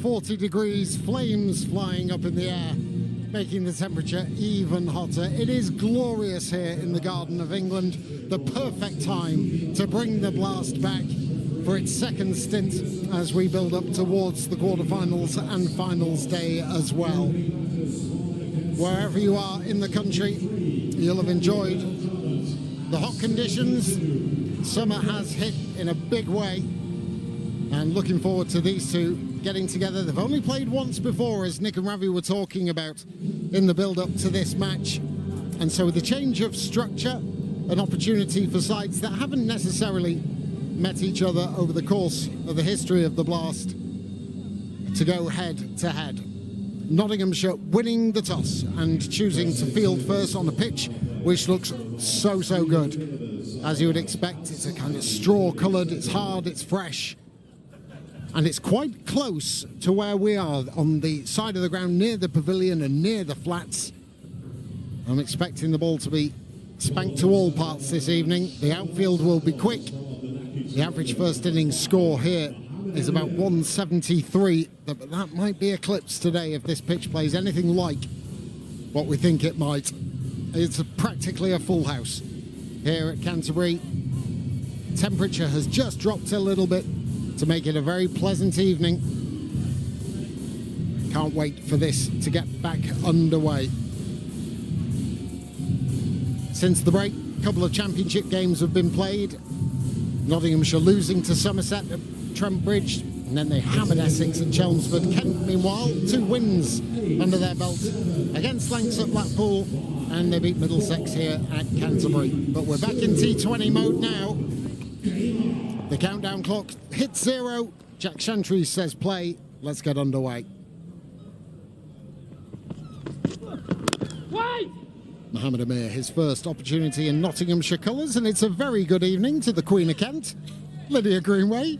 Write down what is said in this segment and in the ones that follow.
40 degrees, flames flying up in the air, making the temperature even hotter. It is glorious here in the Garden of England, the perfect time to bring the blast back for its second stint as we build up towards the quarterfinals and finals day as well. Wherever you are in the country, you'll have enjoyed the hot conditions. Summer has hit in a big way, and looking forward to these two getting together. They've only played once before, as Nick and Ravi were talking about in the build-up to this match, and so with the change of structure, an opportunity for sides that haven't necessarily met each other over the course of the history of the Blast to go head-to-head. Nottinghamshire winning the toss and choosing to field first on the pitch, which looks so good. As you would expect, it's a kind of straw-coloured, it's hard, it's fresh, and it's quite close to where we are on the side of the ground near the pavilion and near the flats. I'm expecting the ball to be spanked to all parts this evening. The outfield will be quick. The average first innings score here is about 173, but that might be eclipsed today if this pitch plays anything like what we think it might. It's practically a full house here at Canterbury. Temperature has just dropped a little bit to make it a very pleasant evening. Can't wait for this to get back underway. Since the break, a couple of championship games have been played. Nottinghamshire losing to Somerset at Trent Bridge, and then they hammered Essex at Chelmsford. Kent, meanwhile, 2 wins under their belt against Lancs at Blackpool, and they beat Middlesex here at Canterbury. But we're back in T20 mode now. The countdown clock hits 0. Jack Shantry says play. Let's get underway. Mohammed Amir, his first opportunity in Nottinghamshire colours, and it's a very good evening to the Queen of Kent, Lydia Greenway.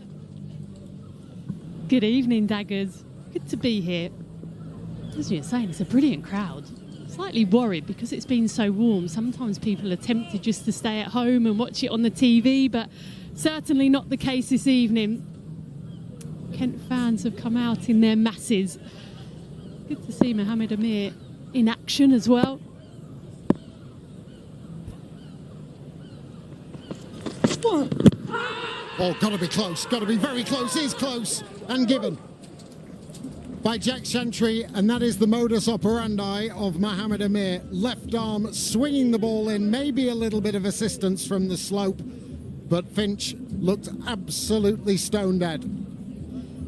Good evening, Daggers. Good to be here. As you're saying, it's a brilliant crowd. Slightly worried because it's been so warm. Sometimes people are tempted just to stay at home and watch it on the TV, but certainly not the case this evening. Kent fans have come out in their masses. Good to see Mohammed Amir in action as well. Oh, got to be close, got to be very close, is close, and given by Jack Shantry, and that is the modus operandi of Mohammed Amir. Left arm swinging the ball in, maybe a little bit of assistance from the slope, but Finch looked absolutely stone dead.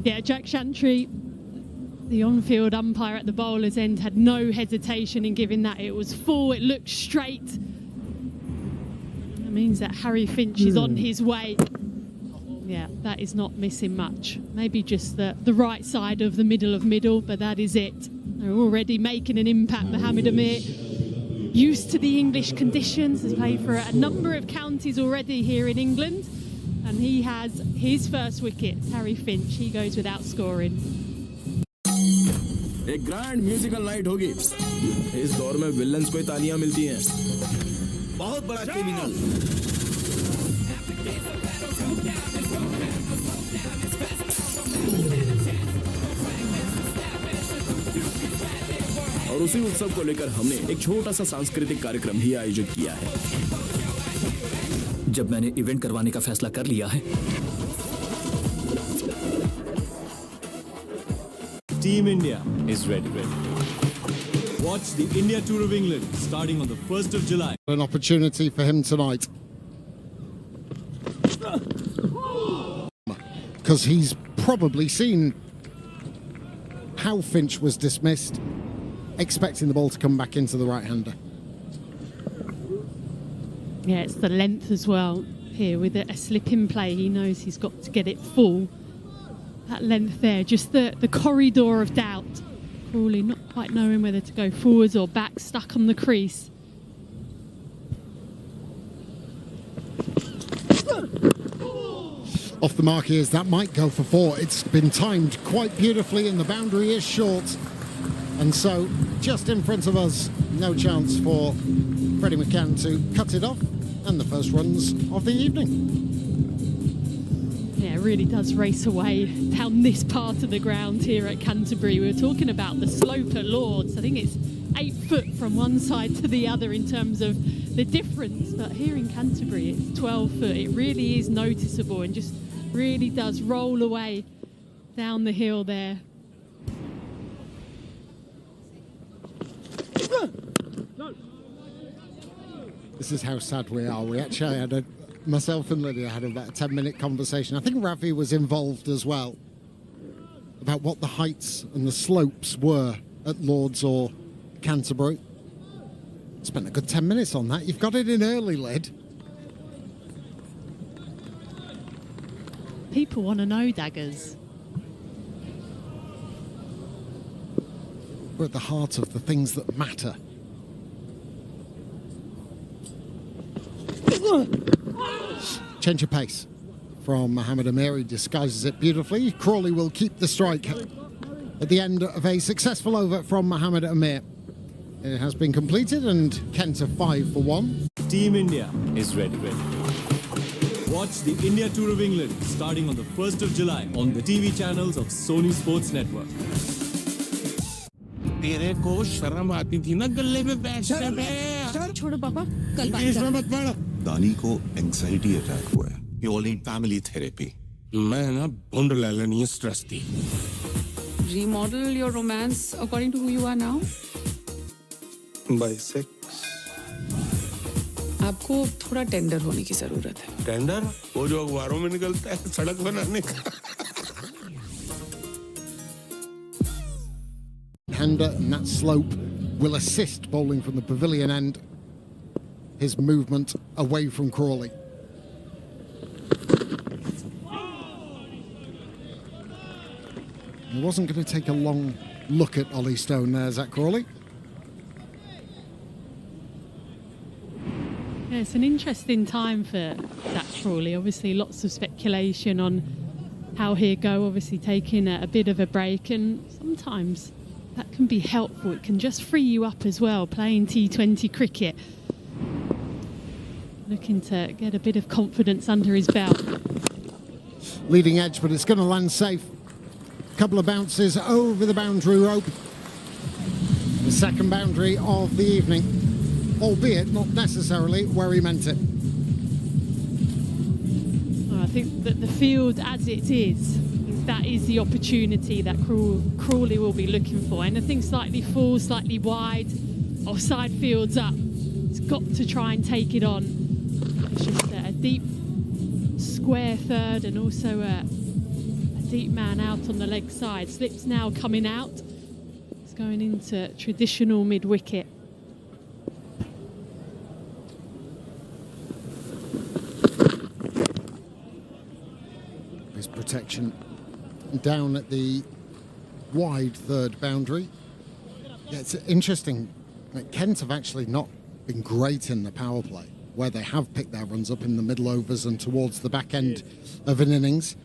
Yeah, Jack Shantry, the on-field umpire at the bowler's end, had no hesitation in giving that. It was full, it looked straight. That means that Harry Finch is on his way. Yeah, that is not missing much. Maybe just the right side of the middle, but that is it. They're already making an impact. Mohammed Amir, used to the English conditions, has played for a number of counties already here in England, and he has his first wicket. Harry Finch, he goes without scoring. एक grand musical night होगी। इस दौर में villains को तालियां मिलती हैं। बहुत बड़ा क्रिमिनल। और उसी उत्सव को लेकर हमने एक छोटा सा सांस्कृतिक कार्यक्रम भी आयोजित किया है। जब मैंने इवेंट करवाने का फैसला कर लिया है, Team India is ready. Watch the India Tour of England starting on the 1st of July. An opportunity for him tonight. Because he's probably seen how Finch was dismissed, expecting the ball to come back into the right-hander. Yeah, it's the length as well here with a slip in play. He knows he's got to get it full. That length there, just the corridor of doubt. Crawley not quite knowing whether to go forwards or back, stuck on the crease. Off the mark is that might go for 4. It's been timed quite beautifully and the boundary is short. And so, just in front of us, no chance for Freddie McCann to cut it off. And the first runs of the evening. Yeah, really does race away down this part of the ground here at Canterbury. We were talking about the slope at Lords. I think it's 8 foot from one side to the other in terms of the difference, but here in Canterbury it's 12 foot. It really is noticeable and just really does roll away down the hill there. This is how sad we are. We actually had myself and Lydia had about a 10-minute conversation. I think Ravi was involved as well about what the heights and the slopes were at Lords or Canterbury. Spent a good 10 minutes on that. You've got it in early, Lyd. People want to know, Daggers. We're at the heart of the things that matter. Change of pace from Mohammed Amir. He disguises it beautifully. Crawley will keep the strike at the end of a successful over from Mohammed Amir. It has been completed and Kent are 5 for 1. Team India is ready. Watch the India Tour of England starting on the 1st of July on the TV channels of Sony Sports Network. तेरे को शर्म आती थी ना गले में बैठने में। छोड़ो पापा, कल बात करेंगे। मत पढ़। दानी को एंजाइटी अटैक हुआ है। You all need family therapy. मैं ना भुंड ले लेनी है स्ट्रेस थी। Remodel your romance according to who you are now. By 6. आपको थोड़ा टेंडर होने की जरूरत है। टेंडर? वो जो अखबारों में निकलता है सड़क बनाने का। Hander and that slope will assist bowling from the pavilion end. His movement away from Crawley. He wasn't going to take a long look at Ollie Stone there, Zach Crawley. Yeah, it's an interesting time for Zach Crawley. Obviously, lots of speculation on how he'll go. Obviously, taking a bit of a break, and sometimes that can be helpful. It can just free you up as well, playing T20 cricket. Looking to get a bit of confidence under his belt. Leading edge, but it's going to land safe. Couple of bounces over the boundary rope. The second boundary of the evening, albeit not necessarily where he meant it. Well, I think that the field as it is, that is the opportunity that Crawley will be looking for. Anything slightly full, slightly wide, or side fields up, it's got to try and take it on. It's just a deep square third and also a deep man out on the leg side. Slips now coming out. It's going into traditional mid-wicket. His protection down at the wide third boundary. Yeah, it's interesting that Kent have actually not been great in the power play, where they have picked their runs up in the middle overs and towards the back end of an innings.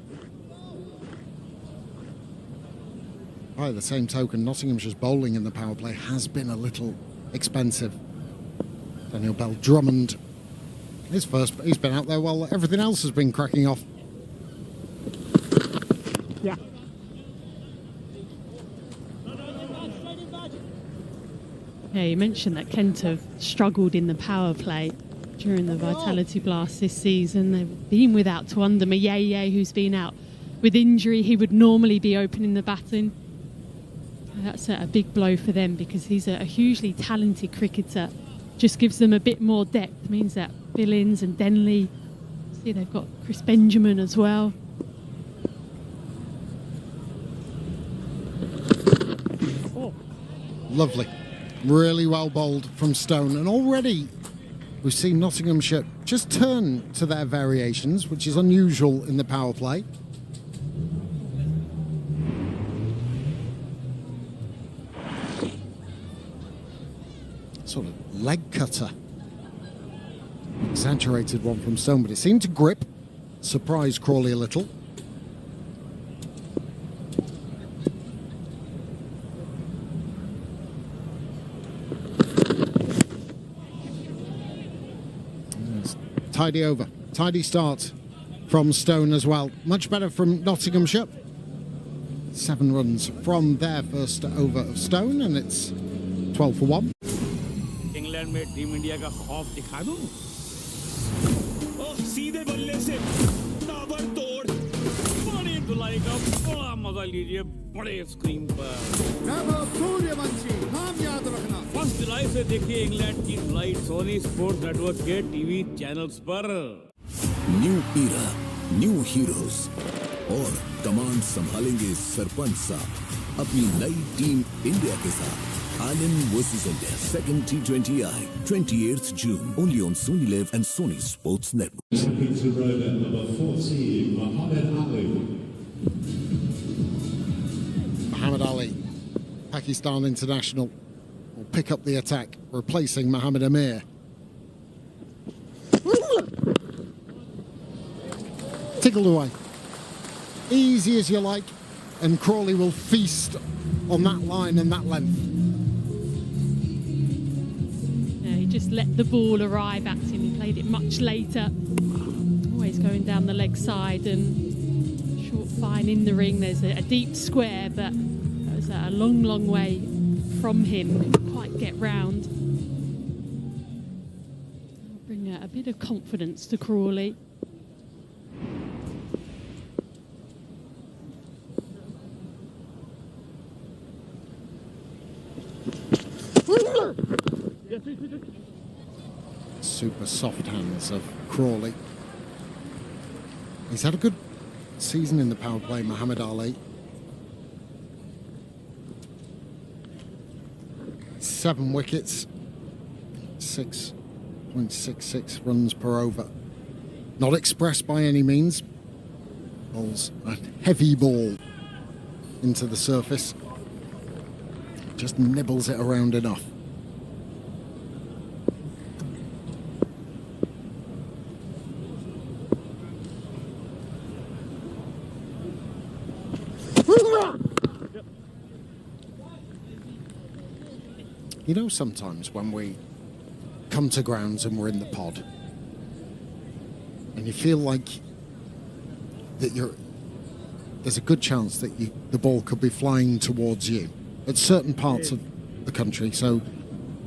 By the same token, Nottinghamshire's bowling in the power play has been a little expensive. Daniel Bell Drummond, he's been out there while everything else has been cracking off. Yeah. Yeah, you mentioned that Kent have struggled in the power play during the Vitality Blast this season. They've been without Tuanda Mayeye, who's been out with injury. He would normally be opening the batting. That's a big blow for them because he's a hugely talented cricketer. Just gives them a bit more depth. Means that Billings and Denley, see they've got Chris Benjamin as well. Lovely. Really well bowled from Stone. And already we've seen Nottinghamshire just turn to their variations, which is unusual in the power play. Sort of leg cutter. Exaggerated one from Stone, but it seemed to grip. Surprised Crawley a little. Tidy over. Tidy start from Stone as well. Much better from Nottinghamshire. 7 runs from their first over of Stone, and it's 12 for 1. England में team India का खौफ दिखा दूं? सीधे बल्ले से ताबड़तोड़ बड़ी धुलाई का बड़ा मजा लीजिए बड़े स्क्रीन पर। नाम याद रखना। 1 जुलाई से देखिए इंग्लैंड की धुलाई सोनी स्पोर्ट्स नेटवर्क के टीवी चैनल्स पर। न्यू ईरा, न्यू हीरोज और कमांड संभालेंगे सरपंच साहब अपनी नई टीम इंडिया के साथ। Ireland versus India, second T20I, 28th June, only on Sony Live and Sony Sports Network. To rover number 14, Mohammed Ali. Mohammed Ali, Pakistan international, will pick up the attack, replacing Mohammed Amir. Tickled away. Easy as you like, and Crawley will feast on that line and that length. Just let the ball arrive at him. He played it much later. Always going down the leg side and short fine in the ring. There's a deep square, but that was a long, long way from him. Couldn't quite get round. Bring a bit of confidence to Crawley. Super soft hands of Crawley. He's had a good season in the power play, Mohammed Ali. 7 wickets, 6.66 runs per over. Not expressed by any means. Bowls a heavy ball into the surface. Just nibbles it around enough. You know, sometimes when we come to grounds and we're in the pod and you feel like that there's a good chance that the ball could be flying towards you at certain parts of the country. So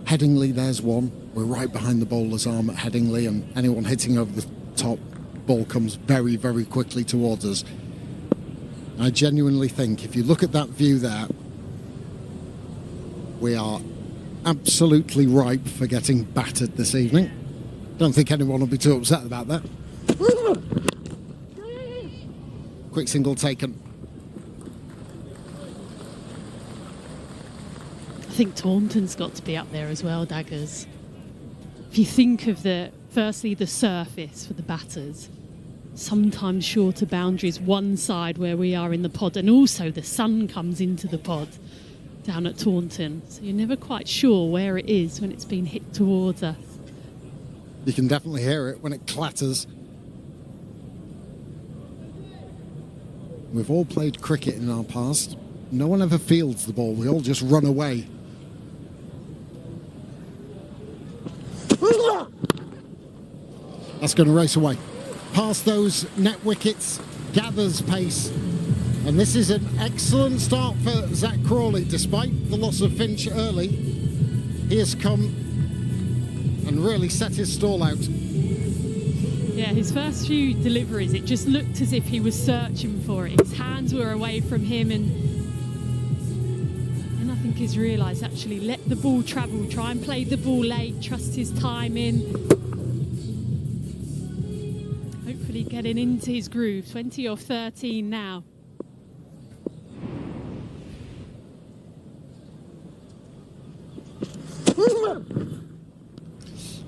Headingley, there's one. We're right behind the bowler's arm at Headingley, and anyone hitting over the top, ball comes very, very quickly towards us. I genuinely think if you look at that view there, we are absolutely ripe for getting battered this evening. Don't think anyone will be too upset about that. Quick single taken. I think Taunton's got to be up there as well, Daggers. If you think of firstly the surface for the batters, sometimes shorter boundaries one side where we are in the pod, and also the sun comes into the pod down at Taunton, so you're never quite sure where it is when it's been hit towards us. You can definitely hear it when it clatters. We've all played cricket in our past. No one ever fields the ball, we all just run away. That's going to race away. Past those net wickets, gathers pace. And this is an excellent start for Zach Crawley. Despite the loss of Finch early, he has come and really set his stall out. Yeah, his first few deliveries, it just looked as if he was searching for it. His hands were away from him, and I think he's realised, actually, let the ball travel, try and play the ball late, trust his timing. Hopefully getting into his groove. 20 off 13 now.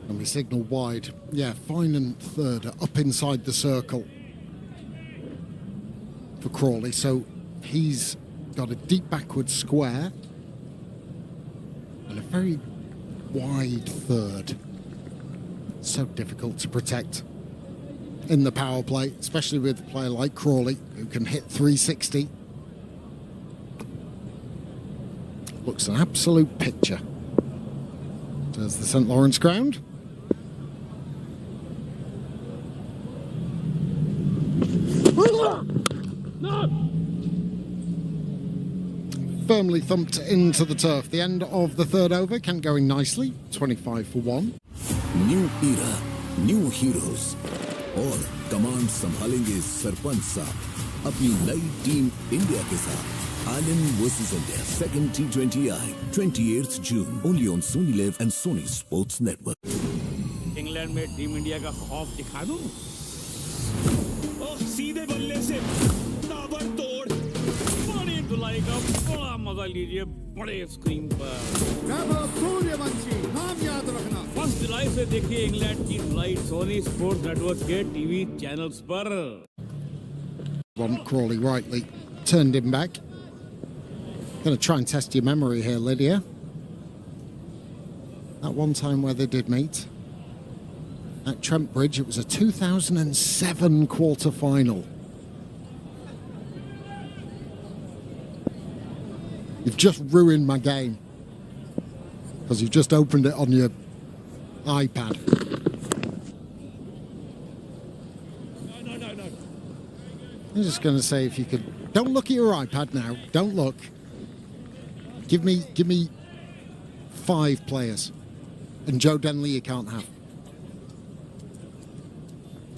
And we signal wide. Yeah, fine and third, up inside the circle for Crawley. So he's got a deep backward square and a very wide third. So difficult to protect in the power play, especially with a player like Crawley, who can hit 360. Looks an absolute picture. There's the St Lawrence ground. firmly thumped into the turf. The end of the third over, Kent going nicely, 25 for 1. New era, new heroes. और command संभालेंगे सरपंच साहब अपनी नई team India के साथ। Ireland versus India second T20I 28th June only on Sony Live and Sony Sports Network। England में team India का खौफ दिखा दूं? सीधे बल्ले से ताबड़तोड़ पानी धुलाई का बड़ा मजा लीजिए बड़े स्क्रीन पर। नाम याद रखना। 1 जुलाई से देखिए इंग्लैंड की फ्लाइट सोनी स्पोर्ट्स नेटवर्क के टीवी चैनल्स पर। Crawley rightly turned him back. Going to try and test your memory here, Lydia. That one time where they did meet at Trent Bridge, it was a 2007 quarter-final. You've just ruined my game because you've just opened it on your iPad. No. I'm just going to say, if you could, don't look at your iPad now. Don't look. Give me 5 players, and Joe Denley you can't have.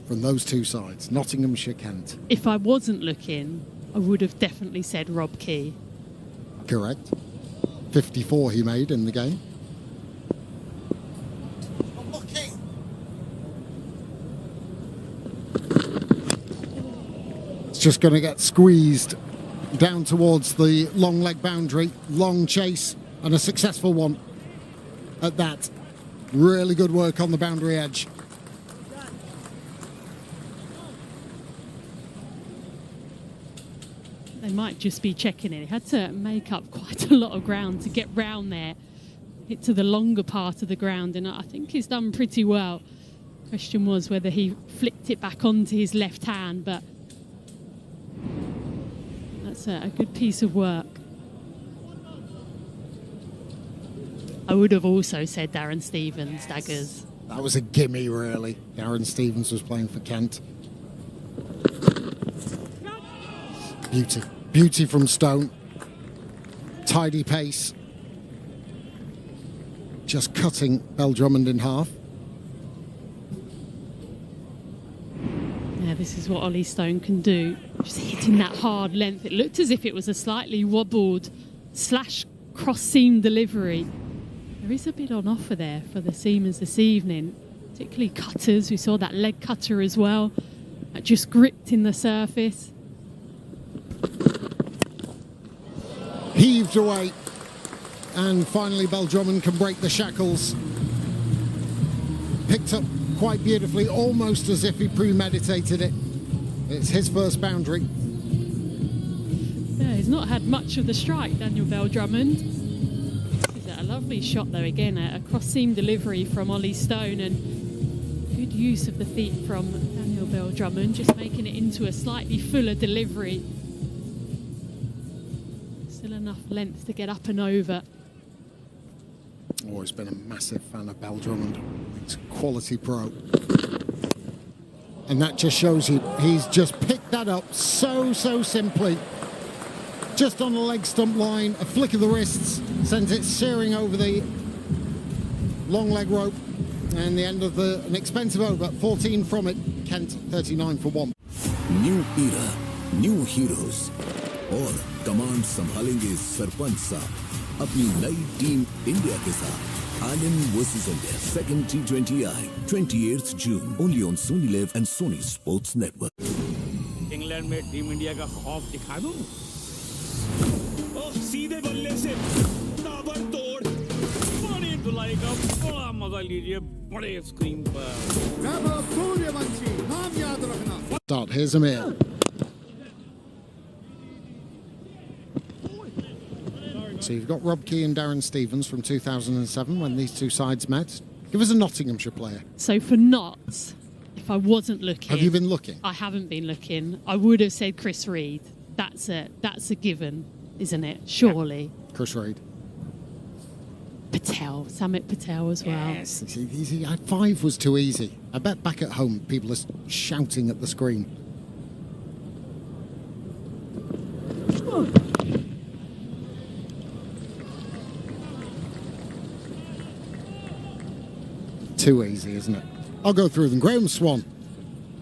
From those two sides, Nottinghamshire, Kent. If I wasn't looking, I would have definitely said Rob Key. Correct. 54 he made in the game. It's just going to get squeezed down towards the long leg boundary. Long chase and a successful one at that. Really good work on the boundary edge. They might just be checking it. He had to make up quite a lot of ground to get round there, hit to the longer part of the ground, and I think he's done pretty well. Question was whether he flicked it back onto his left hand, but that's a good piece of work. I would have also said Darren Stevens, daggers. That was a gimme, really. Darren Stevens was playing for Kent. Beauty from Stone. Tidy pace. Just cutting Bell Drummond in half. Yeah, this is what Ollie Stone can do. Just hitting that hard length. It looked as if it was a slightly wobbled / cross seam delivery. There is a bit on offer there for the seamers this evening, particularly cutters. We saw that leg cutter as well, that just gripped in the surface. Heaved away, and finally Bell Drummond can break the shackles. Picked up quite beautifully, almost as if he premeditated it. It's his first boundary. Yeah, he's not had much of the strike, Daniel Bell Drummond. This is a lovely shot though, again, a cross-seam delivery from Ollie Stone, and good use of the feet from Daniel Bell Drummond, just making it into a slightly fuller delivery. Still enough length to get up and over. Always been a massive fan of Bell Drummond. He's a quality pro. And that just shows you, he's just picked that up so simply. Just on the leg stump line, a flick of the wrists sends it searing over the long leg rope. And the end of an expensive over, 14 from it. Kent 39 for 1. New era, new heroes. और command संभालेंगे सरपंच साहब अपनी नई team India के साथ। Ireland versus India second T20I 28th June only on Sony Live and Sony Sports Network। England में team India का खौफ दिखा दूं? सीधे बल्ले से ताबड़तोड़ पानी धुलाई का बड़ा मजा लीजिए बड़े स्क्रीन पर। नाम याद रखना। Start, here's Amir. So you've got Rob Key and Darren Stevens from 2007 when these two sides met. Give us a Nottinghamshire player. So for NOTTS, if I wasn't looking... Have you been looking? I haven't been looking. I would have said Chris Reed. That's a given, isn't it? Surely. Yeah. Chris Reed. Patel, Samit Patel as well. Yes, it's easy. 5 was too easy. I bet back at home people are shouting at the screen. too easy, isn't it? I'll go through them. Graham Swan,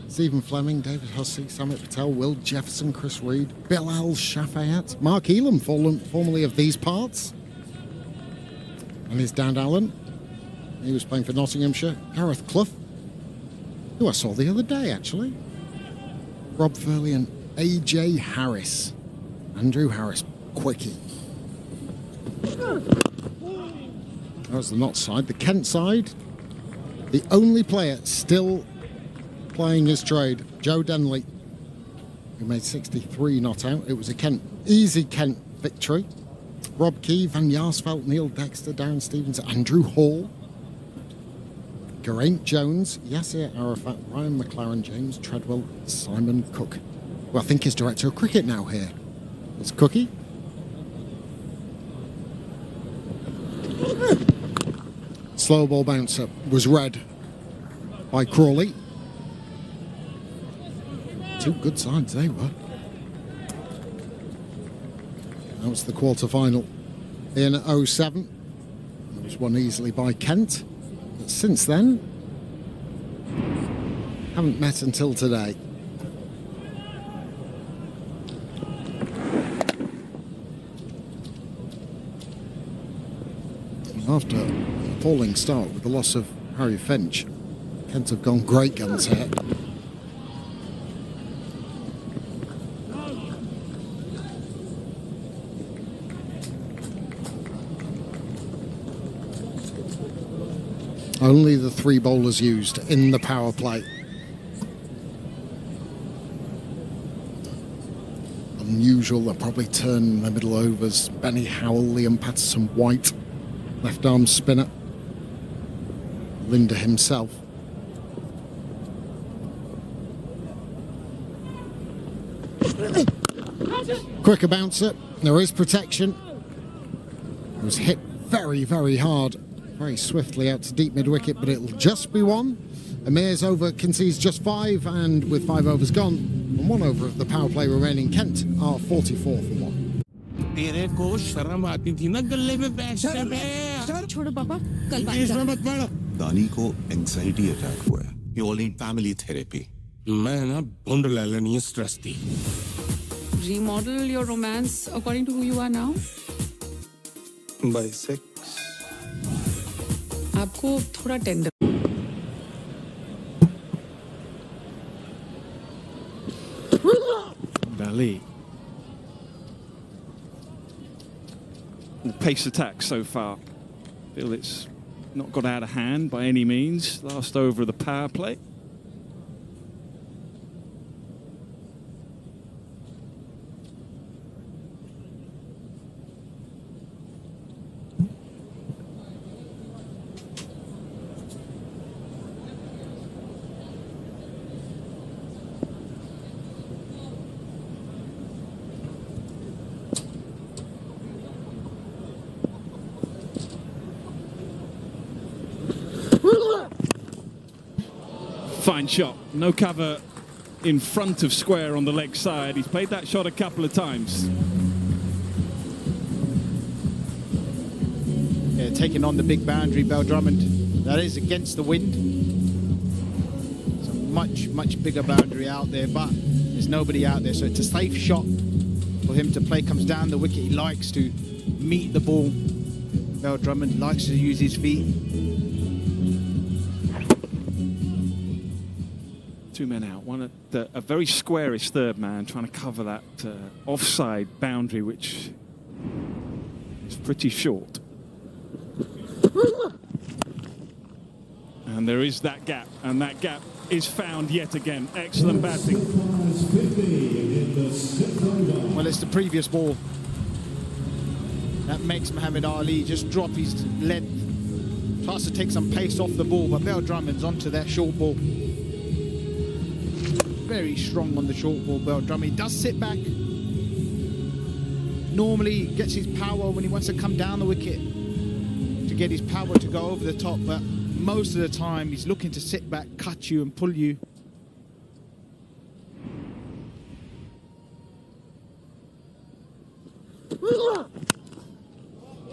Stephen Fleming, David Hussey, Samit Patel, Will Jefferson, Chris Reed, Bilal Shafayat, Mark Elam, formerly of these parts, and his dad Alan. He was playing for Nottinghamshire. Gareth Clough, who I saw the other day, actually. Rob Furley and AJ Harris. Andrew Harris, quickie. That was the Notts side. The Kent side, the only player still playing his trade, Joe Denley, who made 63 not out. It was a easy Kent victory. Rob Key, Van Jaarsveld, Neil Dexter, Darren Stevens, Andrew Hall, Geraint Jones, Yasser Arafat, Ryan McLaren, James Treadwell, Simon Cook, who I think is director of cricket now here. It's Cookie. Slow ball bouncer was read by Crawley. Two good sides they were. That was the quarter-final in 07. It was won easily by Kent. But since then, haven't met until today. After a appalling start with the loss of Harry Finch, Kent have gone great guns here. Only the three bowlers used in the power play. Unusual, they'll probably turn in the middle overs. Benny Howell, Liam Patterson-White, left arm spinner. Linda himself. Quicker bouncer, there is protection. It was hit very, very hard. Very swiftly out to deep mid-wicket, but it'll just be one. Amir's over concedes just 5, and with 5 overs gone, and 1 over of the power play remaining, Kent are 44 for 1. तेरे को शर्म आती थी ना गले में बैठने में छोड़ो पापा कल बात करेंगे दानी को एंजाइटी अटैक हुआ है you all need family therapy मैं ना बुंड ले लेनी स्ट्रेस थी remodel your romance according to who you are now by sex आपको थोड़ा tender Bali. Pace attack so far. Feel it's not got out of hand by any means. Last over of the power play. Fine shot. No cover in front of square on the leg side. He's played that shot a couple of times. Yeah, taking on the big boundary, Bell Drummond. That is against the wind. It's a much, much bigger boundary out there, but there's nobody out there. So it's a safe shot for him to play. Comes down the wicket. He likes to meet the ball. Bell Drummond likes to use his feet. 2 men out. One at a very squarish third man trying to cover that offside boundary, which is pretty short. And there is that gap, and that gap is found yet again. Excellent batting. Well, it's the previous ball that makes Muhammad Ali just drop his length. Tries to take some pace off the ball, but Bell Drummond's onto that short ball. Very strong on the short ball, Bell Drummond. He does sit back. Normally he gets his power when he wants to come down the wicket to get his power to go over the top, but most of the time he's looking to sit back, cut you and pull you.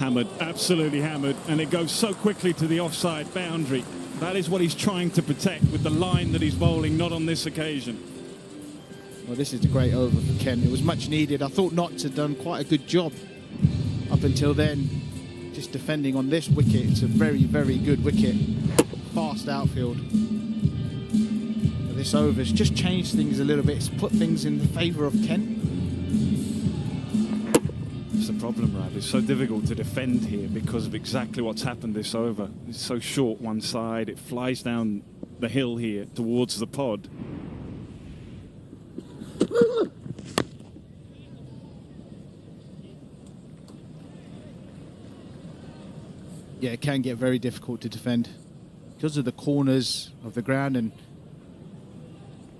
Hammered, absolutely hammered, and it goes so quickly to the offside boundary. That is what he's trying to protect with the line that he's bowling, not on this occasion. Well, this is a great over for Kent. It was much needed. I thought Notts had done quite a good job up until then, just defending on this wicket. It's a very, very good wicket. Fast outfield. But this over's just changed things a little bit. It's put things in the favour of Kent. It's the problem, Rav. It's so difficult to defend here because of exactly what's happened this over. It's so short one side. It flies down the hill here towards the pod. Yeah, it can get very difficult to defend because of the corners of the ground, and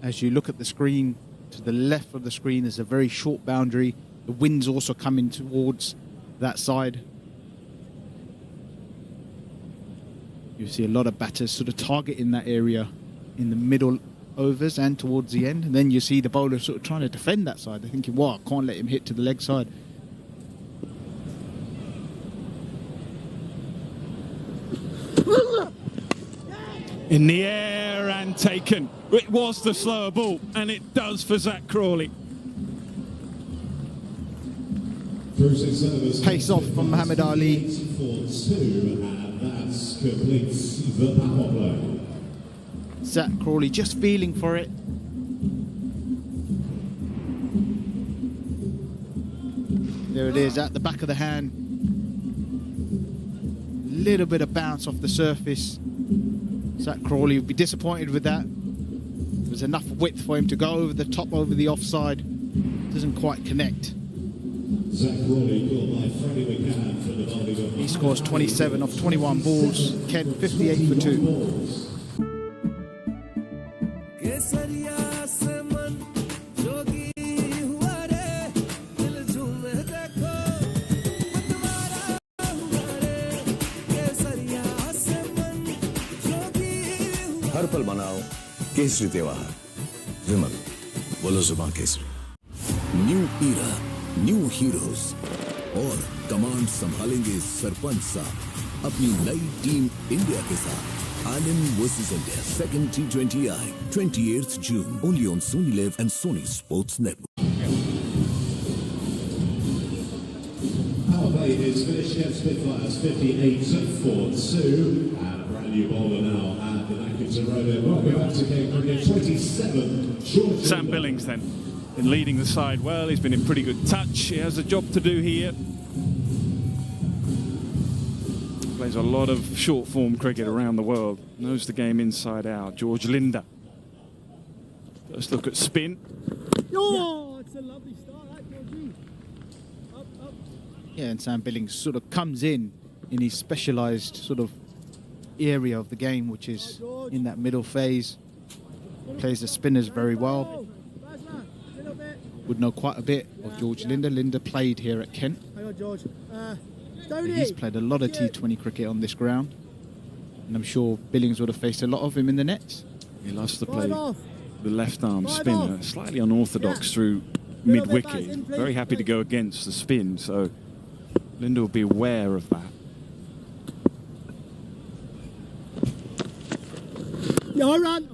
as you look at the screen, to the left of the screen is a very short boundary. The wind's also coming towards that side. You see a lot of batters sort of targeting that area in the middle overs and towards the end, and then you see the bowler sort of trying to defend that side. They're thinking, well, I can't let him hit to the leg side. In the air and taken. It was the slower ball, and it does for Zach Crawley. Pace off from Muhammad Ali. Zach Crawley just feeling for it. There it is at the back of the hand. Little bit of bounce off the surface. Zach Crawley would be disappointed with that. There's enough width for him to go over the top, over the offside. Doesn't quite connect. He scores 27 off 21 balls. Kent 58 for 2. हर पल बनाओ केसरी त्योहार विमल बोलो जुबान Kesari new era new heroes और command संभालेंगे सरपंच साहब अपनी नई टीम इंडिया के साथ Anand versus India second T20I 28th June only on Sony Live and Sony Sports Network. Power play is finished against Spitfires 58 for 2 and a brand new bowler now at the back of Zerona. Welcome back to Cape Cricket 27. Sam Billings then in leading the side well. He's been in pretty good touch. He has a job to do here. Plays a lot of short form cricket around the world. Knows the game inside out. George Linder. First look at spin. Oh, it's a lovely start, right, Georgie? Up, up. Yeah, and Sam Billings sort of comes in his specialised sort of area of the game, which is in that middle phase. Plays the spinners very well. Would know quite a bit of George Linder. Linder played here at Kent. Hang on, George. He's played a lot of T20 cricket on this ground, and I'm sure Billings would have faced a lot of him in the nets. He loves to play the left arm spinner, slightly unorthodox through mid-wicket. Very happy to go against the spin, so Linder will be aware of that. Yeah, run.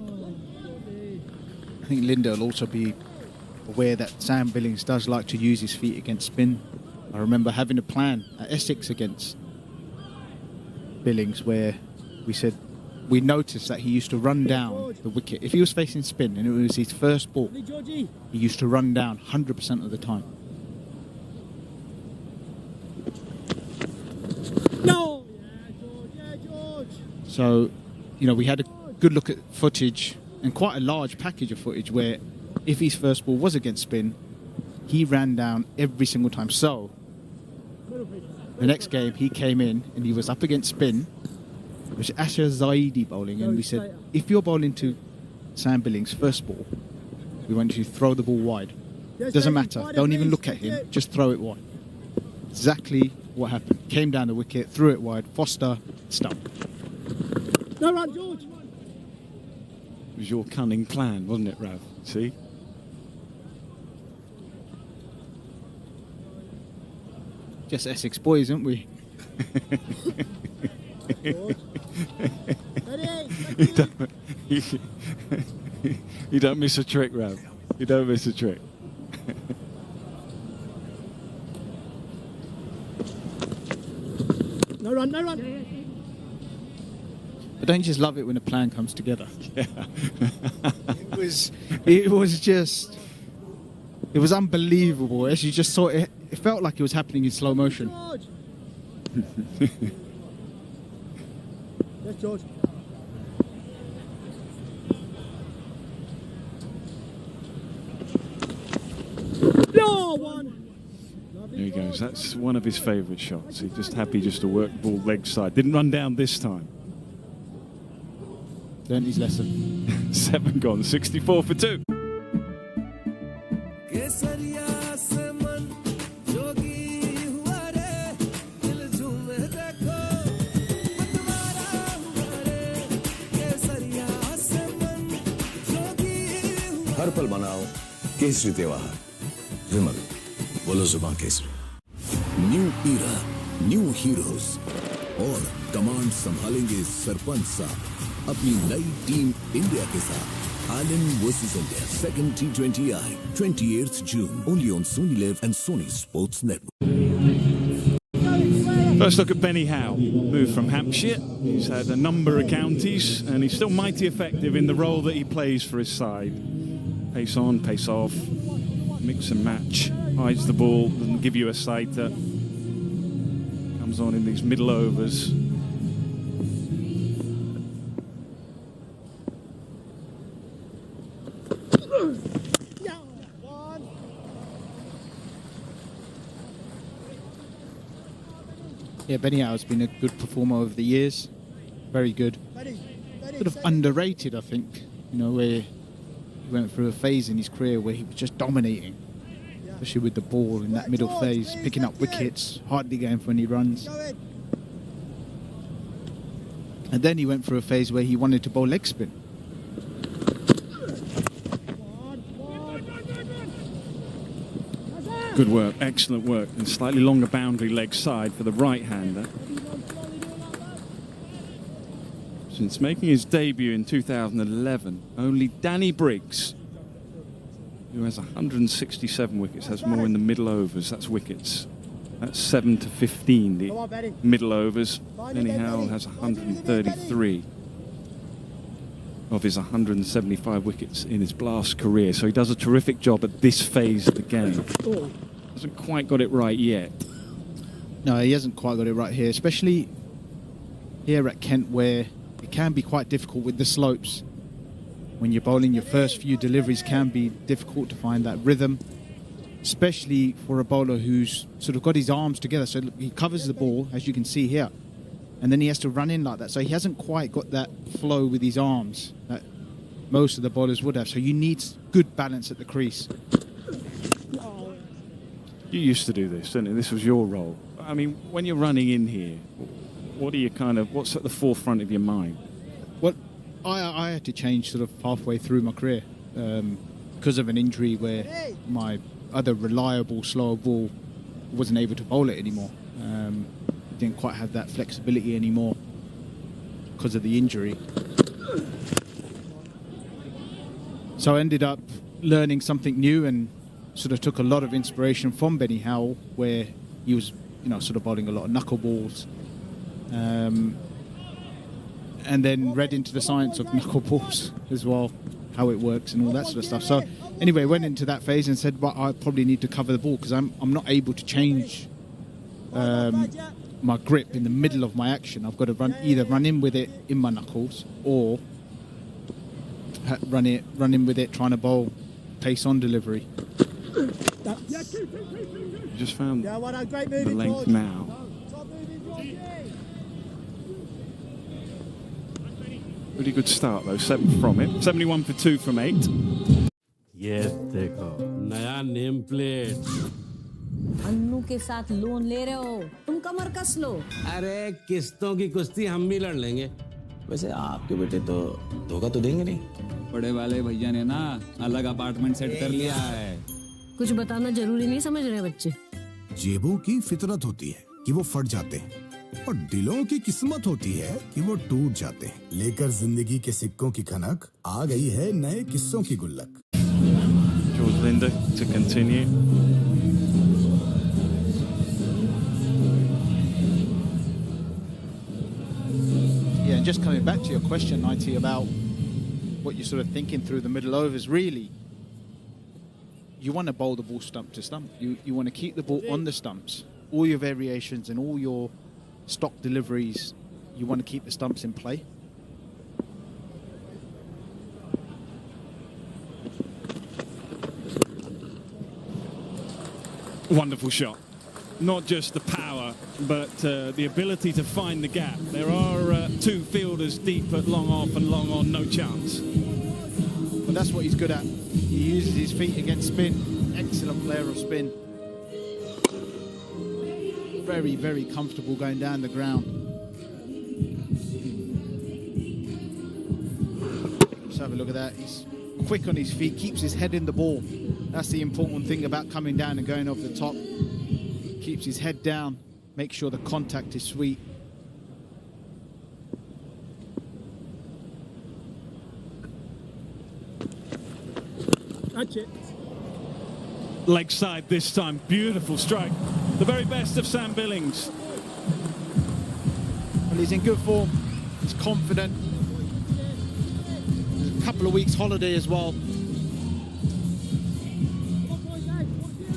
I think Linder will also be aware that Sam Billings does like to use his feet against spin. I remember having a plan at Essex against Billings where we noticed that he used to run down the wicket. If he was facing spin and it was his first ball, he used to run down 100% of the time. No! Yeah, George! So, you know, we had a good look at footage and quite a large package of footage where if his first ball was against spin, he ran down every single time. So, the next game he came in and he was up against spin, which was Asher Zaidi bowling, and we said, if you're bowling to Sam Billings' first ball, we want you to throw the ball wide. Doesn't matter, don't even look at him, just throw it wide. Exactly what happened. Came down the wicket, threw it wide, Foster, stump. No run, George! It was your cunning plan, wasn't it, Rav? See? Just Essex boys, aren't we? You don't miss a trick, Rav. You don't miss a trick. No run, no run. But don't you just love it when a plan comes together? Yeah. It was unbelievable. As you just saw it, it felt like it was happening in slow motion. Yes, George. No one. There he goes. That's one of his favourite shots. He's just happy just to work the ball leg side. Didn't run down this time. Learned his lesson. 7 gone, 64 for 2. हर पल मनाओ केसरी त्योहार विमल बोलो जुबान Kesari new era new heroes और command संभालेंगे सरपंच साहब अपनी नई टीम इंडिया के साथ Ireland versus India second T20I 28th June only on Sony Live and Sony Sports Network. First look at Benny Howe, moved from Hampshire. He's had a number of counties and he's still mighty effective in the role that he plays for his side. Pace on, pace off, mix and match, hides the ball, doesn't give you a sighter. Comes on in these middle overs. Yeah, Benny Howe's been a good performer over the years. Very good. Sort of underrated, I think. You know, where he went through a phase in his career where he was just dominating, especially with the ball in that middle phase, picking up wickets, hardly going for any runs. And then he went through a phase where he wanted to bowl leg spin. Good work, excellent work, and slightly longer boundary leg side for the right-hander. Since making his debut in 2011, only Danny Briggs, who has 167 wickets, has more in the middle overs. That's wickets. That's 7 to 15, the middle overs. Benny Howe has 133 of his 175 wickets in his blast career. So he does a terrific job at this phase of the game. Hasn't quite got it right yet. No, he hasn't quite got it right here, especially here at Kent, where it can be quite difficult with the slopes. When you're bowling, your first few deliveries can be difficult to find that rhythm, especially for a bowler who's sort of got his arms together. So he covers the ball, as you can see here, and then he has to run in like that. So he hasn't quite got that flow with his arms that most of the bowlers would have. So you need good balance at the crease. You used to do this, didn't you? This was your role. I mean, when you're running in here, what are you what's at the forefront of your mind? Well, I had to change sort of halfway through my career because of an injury where my other reliable slower ball wasn't able to bowl it anymore. Didn't quite have that flexibility anymore because of the injury. So I ended up learning something new and sort of took a lot of inspiration from Benny Howe, where he was, sort of bowling a lot of knuckleballs. And then read into the science of knuckleballs as well, how it works and all that sort of stuff. So anyway, went into that phase and said, well, I probably need to cover the ball because I'm not able to change my grip in the middle of my action. I've got to either run in with it in my knuckles or run in with it trying to bowl pace on delivery. You just found the length now. Really good start though, 7 from it. 71 for 2 from 8. ये देखो नया name plate Annu के साथ loan ले रहे हो तुम कमर कस लो अरे किस्तों की कुश्ती हम भी लड़ लेंगे वैसे आपके बेटे तो धोखा तो देंगे नहीं बड़े वाले भैया ने ना अलग अपार्टमेंट सेट कर लिया है कुछ बताना जरूरी नहीं समझ रहे बच्चे जेबों की फितरत होती है कि वो फट जाते हैं और दिलों की किस्मत होती है कि वो टूट जाते हैं। लेकर जिंदगी के सिक्कों की खनक आ गई है नए किस्सों की गुल्लक। George Linder to continue. Yeah, and just coming back to your question, IT, about what you're sort of thinking through the middle overs, really, you want to bowl the ball stump to stump. You want to keep the ball on the stumps. All your variations and all your stock deliveries, you want to keep the stumps in play. Wonderful shot. Not just the power, but the ability to find the gap. There are two fielders deep at long off and long on, no chance. But that's what he's good at. He uses his feet against spin. Excellent player of spin. Very, very comfortable going down the ground. Let's have a look at that. He's quick on his feet, keeps his head in the ball. That's the important thing about coming down and going over the top. Keeps his head down, makes sure the contact is sweet. That's it. Leg side this time, beautiful strike. The very best of Sam Billings. Well, he's in good form, he's confident. There's a couple of weeks holiday as well.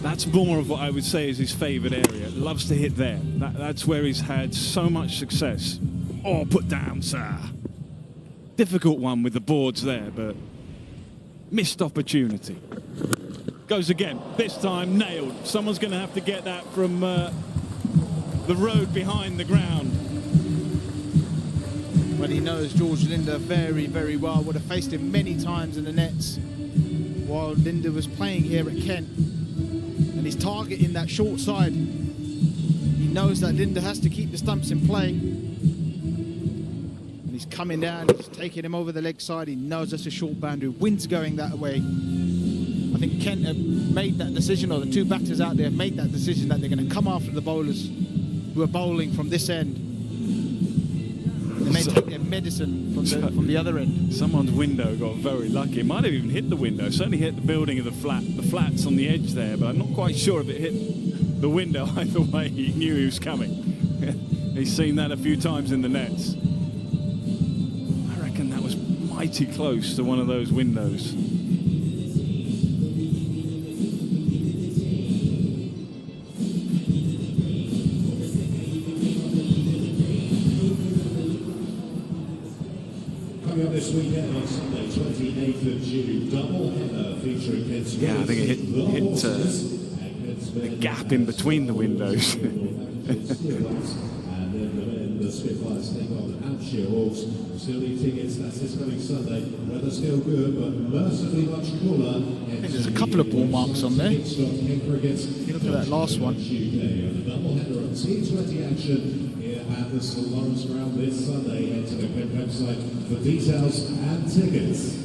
That's more of what I would say is his favourite area. Loves to hit there. That's where he's had so much success. Oh, put down, sir. Difficult one with the boards there, but missed opportunity. Goes again. This time nailed. Someone's going to have to get that from the road behind the ground. Well, he knows George Linder very, very well. Would have faced him many times in the nets while Linder was playing here at Kent. And he's targeting that short side. He knows that Linder has to keep the stumps in play. And he's coming down, he's taking him over the leg side. He knows that's a short boundary. Wind's going that way. I think Kent have made that decision, or the two batters out there have made that decision that they're going to come after the bowlers who are bowling from this end. They may take their medicine from the other end. Someone's window got very lucky. It might have even hit the window. Certainly hit the building of the flats on the edge there, but I'm not quite sure if it hit the window. Either way, he knew he was coming. He's seen that a few times in the nets. I reckon that was mighty close to one of those windows. This weekend on Sunday, 28th of June, double header featuring Kent's. Yeah, I think it hit the gap in between the windows. And then the Spitfires take on the Hampshire Hawks. Still need tickets. That's this coming Sunday. Weather still good, but mercifully much cooler. There's a couple of ball marks on there. Look at that last one. The double header of T20 action at the St Lawrence Ground this Sunday. Head to the Kent website for details and tickets.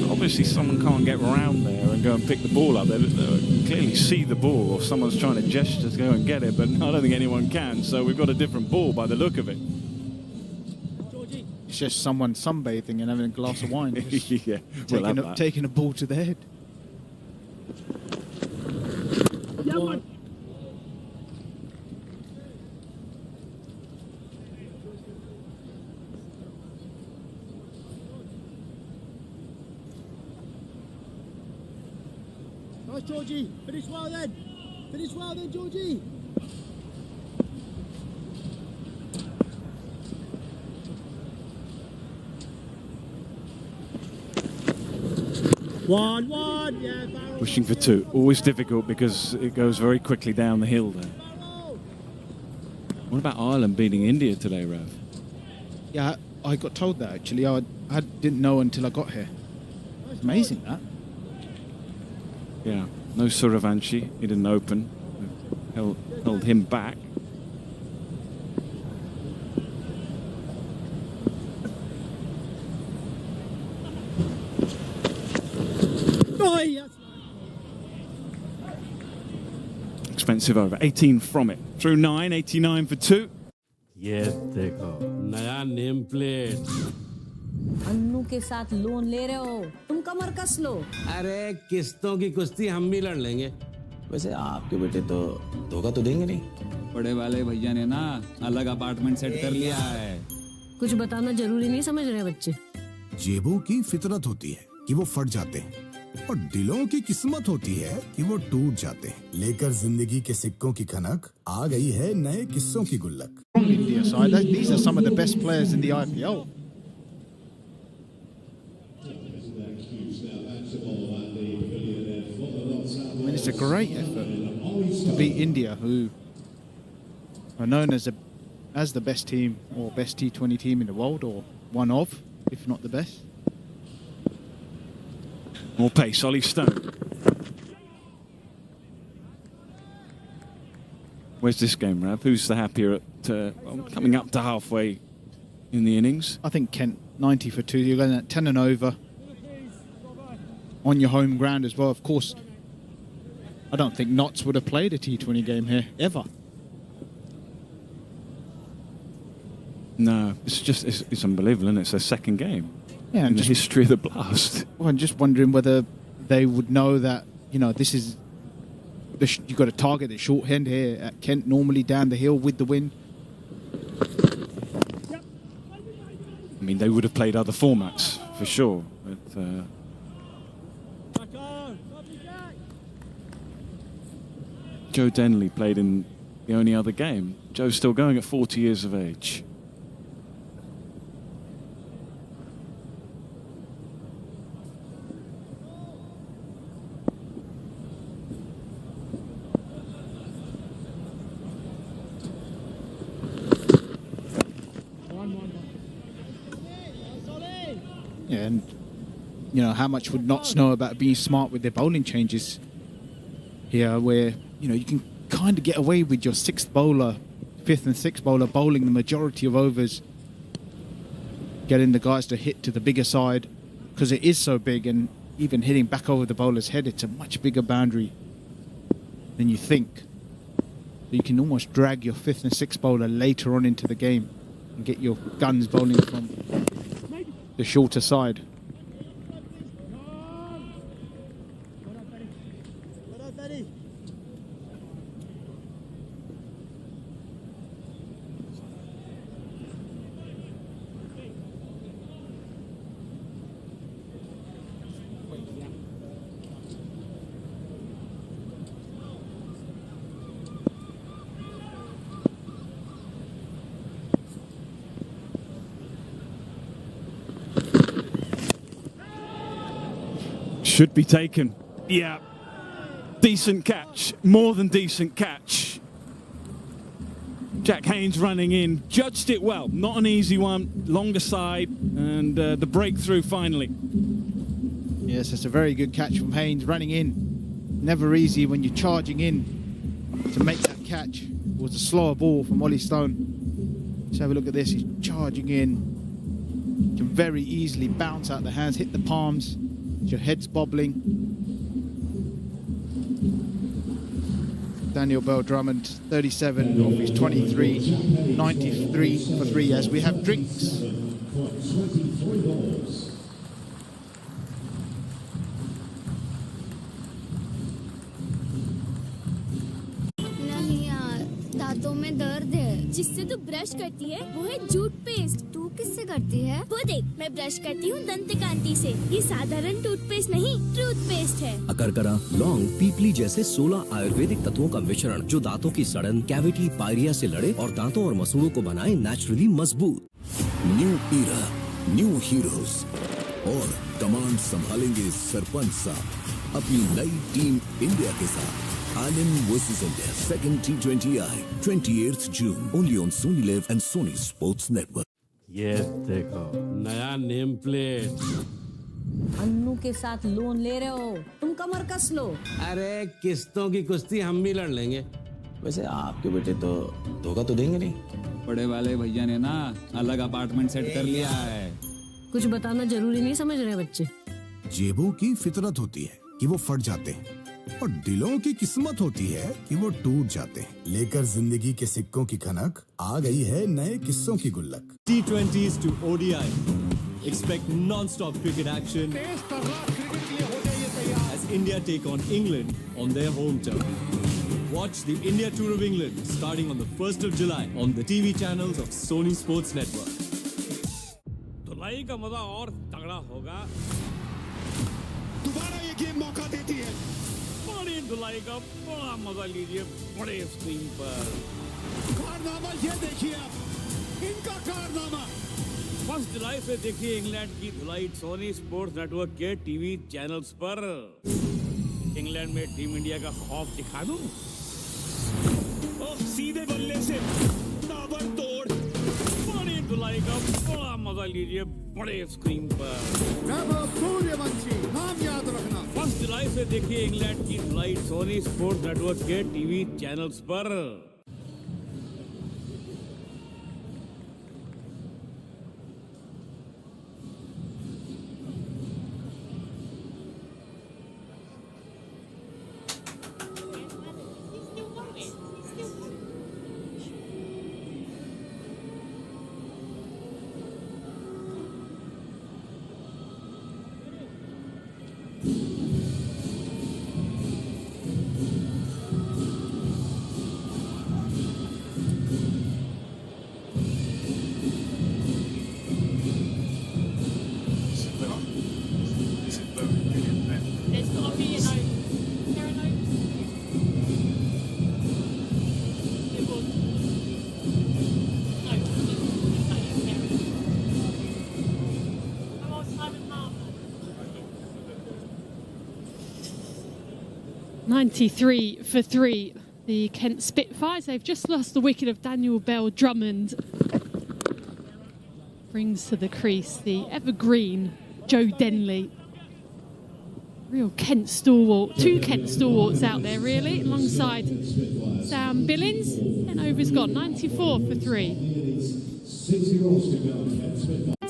Obviously someone can't get around there and go and pick the ball up. They clearly see the ball, or someone's trying to gesture to go and get it, but I don't think anyone can, so we've got a different ball by the look of it. It's just someone sunbathing and having a glass of wine. Yeah, taking a ball to the head. Yeah, man. Nice, Georgie. Finish well then. Finish well then, Georgie. One, yeah, barrel. Pushing for two. Always difficult because it goes very quickly down the hill there. What about Ireland beating India today, Rav? Yeah, I got told that actually. I didn't know until I got here. It's amazing that. Yeah, no Suravanshi. He didn't open. Held him back. expensive over. 18 from it. Through 9, 89 for 2. ये देखो नया name plate. Annu के साथ loan ले रहे हो, तुम कमर कस लो। अरे किस्तों की कुश्ती हम भी लड़ लेंगे। वैसे आपके बेटे तो धोखा तो देंगे नहीं। बड़े वाले भैया ने ना अलग अपार्टमेंट सेट कर लिया है। कुछ बताना जरूरी नहीं समझ रहे बच्चे। जेबों की फितरत होती है कि वो फट जाते हैं और दिलों की किस्मत होती है कि वो टूट जाते हैं। लेकर जिंदगी के सिक्कों की खनक आ गई है नए किस्सों की गुल्लक। India side, these are some of the best players in the IPL. I mean, it's a great effort to beat India, who are known as the best team or best T20 team in the world, or one of, if not the best. More pace, Ollie Stone. Where's this game, Rav? Who's the happier at coming up to halfway in the innings? I think Kent, 90 for 2. You're going at 10 and over on your home ground as well. Of course, I don't think NOTTS would have played a T20 game here, ever. No, it's unbelievable, isn't it? It's their second game in the history of the Blast. Well, I'm just wondering whether they would know that, you know, this is... You've got to target the short hand here at Kent, normally down the hill with the wind. I mean, they would have played other formats, for sure. But, Joe Denley played in the only other game. Joe's still going at 40 years of age. Yeah, and you know, how much would NOTTS know about being smart with their bowling changes here, where, you know, you can kind of get away with your sixth bowler, fifth and sixth bowler bowling the majority of overs, getting the guys to hit to the bigger side, because it is so big, and even hitting back over the bowler's head, it's a much bigger boundary than you think. So you can almost drag your fifth and sixth bowler later on into the game and get your guns bowling from the shorter side. Should be taken. Yeah. Decent catch. More than decent catch. Jack Haynes running in. Judged it well. Not an easy one. Longer side. And the breakthrough finally. Yes, it's a very good catch from Haynes running in. Never easy when you're charging in to make that catch. It was a slower ball from Ollie Stone. Let's have a look at this. He's charging in. Can very easily bounce out the hands, hit the palms. Your head's bobbling. Daniel Bell-Drummond, 37 of his 23, 93 for 3 years. We have drinks. नहीं यार, दांतों में दर्द है। जिससे तू brush करती है वो है जूट पेस्ट। तू किससे करती है? वो देख, मैं ब्रश करती हूँ दंतकांति से। ये साधारण टूथपेस्ट नहीं, टूथपेस्ट है। अकरकरा, लौंग, पीपली जैसे 16 आयुर्वेदिक तत्वों का मिश्रण जो दांतों की सड़न, कैविटी, पायरिया से लड़े और दांतों और मसूड़ों को बनाए नेचुरली मजबूत। न्यू ईरा, न्यू हीरोज और कमांड संभालेंगे सरपंच साहब अपनी नई टीम इंडिया के साथ। Ireland versus India, second T20I, 28th June, only on Sony Live and Sony Sports Network. ये देखो नया नेम प्लेट। अन्नू के साथ लोन ले रहे हो, तुम कमर कस लो। अरे किस्तों की कुश्ती हम भी लड़ लेंगे। वैसे आपके बेटे तो धोखा तो देंगे नहीं। बड़े वाले भैया ने ना अलग अपार्टमेंट सेट कर लिया है। कुछ बताना जरूरी नहीं समझ रहे बच्चे। जेबों की फितरत होती है कि वो फट जाते हैं और दिलों की किस्मत होती है कि वो टूट जाते हैं। लेकर जिंदगी के सिक्कों की खनक आ गई है नए किस्सों की गुल्लक। T20s to ODI. Expect non-stop cricket action as India take on England on their home turf. Watch the India Tour of England starting on the 1st of July on the TV channels of Sony Sports Network. धुलाई का मजा और तगड़ा होगा। दोबारा ये game मौका देती है। बड़ी धुलाई का बड़ा मजा लीजिए बड़े स्क्रीन पर। कारनामा ये देखिए आप, इनका कारनामा। 1 जुलाई से देखिए इंग्लैंड की धुलाई सोनी स्पोर्ट्स नेटवर्क के टीवी चैनल्स पर। इंग्लैंड में टीम इंडिया का खौफ दिखा दूं? सीधे बल्ले से ताबड़तोड़ बड़ी धुलाई का बड़ा मजा लीजिए बड़े स्क्रीन पर। सूर्यवंशी नाम याद रखना। 1 जुलाई से देखिए इंग्लैंड की धुलाई सोनी स्पोर्ट्स नेटवर्क के टीवी चैनल्स पर। .93 for 3. The Kent Spitfires, they've just lost the wicket of Daniel Bell-Drummond. Brings to the crease the evergreen Joe Denley. Real Kent stalwart. 2 Kent stalwarts out there, really, alongside Sam Billings. 10 overs gone, 94 for 3.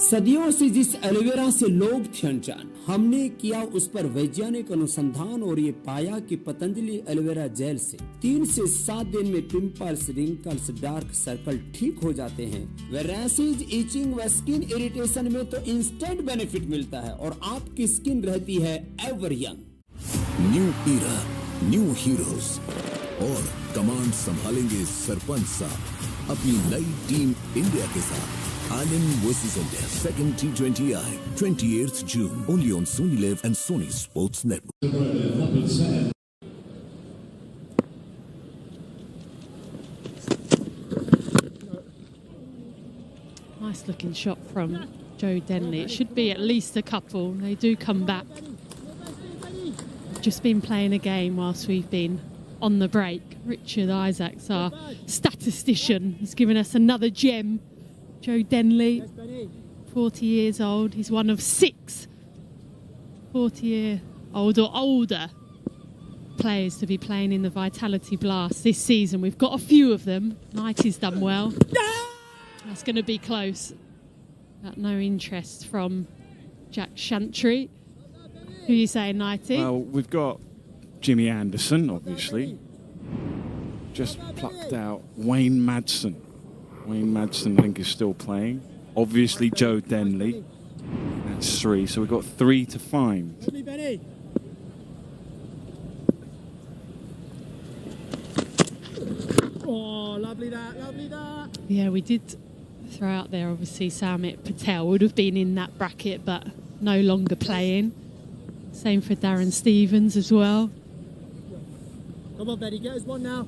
सदियों से जिस aloe vera से लोग थे अनजान, हमने किया उस पर वैज्ञानिक अनुसंधान और ये पाया कि पतंजलि एलोवेरा जेल से 3 से 7 दिन में पिंपल्स, रिंकल्स, डार्क सर्कल ठीक हो जाते हैं। वे रैशेज, इचिंग व स्किन इरिटेशन में तो इंस्टेंट बेनिफिट मिलता है और आपकी स्किन रहती है ever young. New era, new heroes और कमांड संभालेंगे सरपंच साहब अपनी नई टीम इंडिया के साथ। Ireland versus India, second T20I, 28th June, only on Sony Live and Sony Sports Network. Nice looking shot from Joe Denley. It should be at least a couple. They do come back. Just been playing a game whilst we've been on the break. Richard Isaacs, our statistician, has given us another gem. Joe Denley, 40 years old. He's one of 6 40-year-old or older players to be playing in the Vitality Blast this season. We've got a few of them. Knighty's done well. That's going to be close. Got no interest from Jack Shantry. Who are you saying, Knighty? Well, we've got Jimmy Anderson, obviously. Just plucked out Wayne Madsen. Wayne Madsen, I think, is still playing. Obviously, Joe Denley. That's 3. So we've got 3 to find. Oh, lovely that, lovely that. Yeah, we did throw out there, obviously, Samit Patel would have been in that bracket, but no longer playing. Same for Darren Stevens as well. Come on, Betty, get us one now.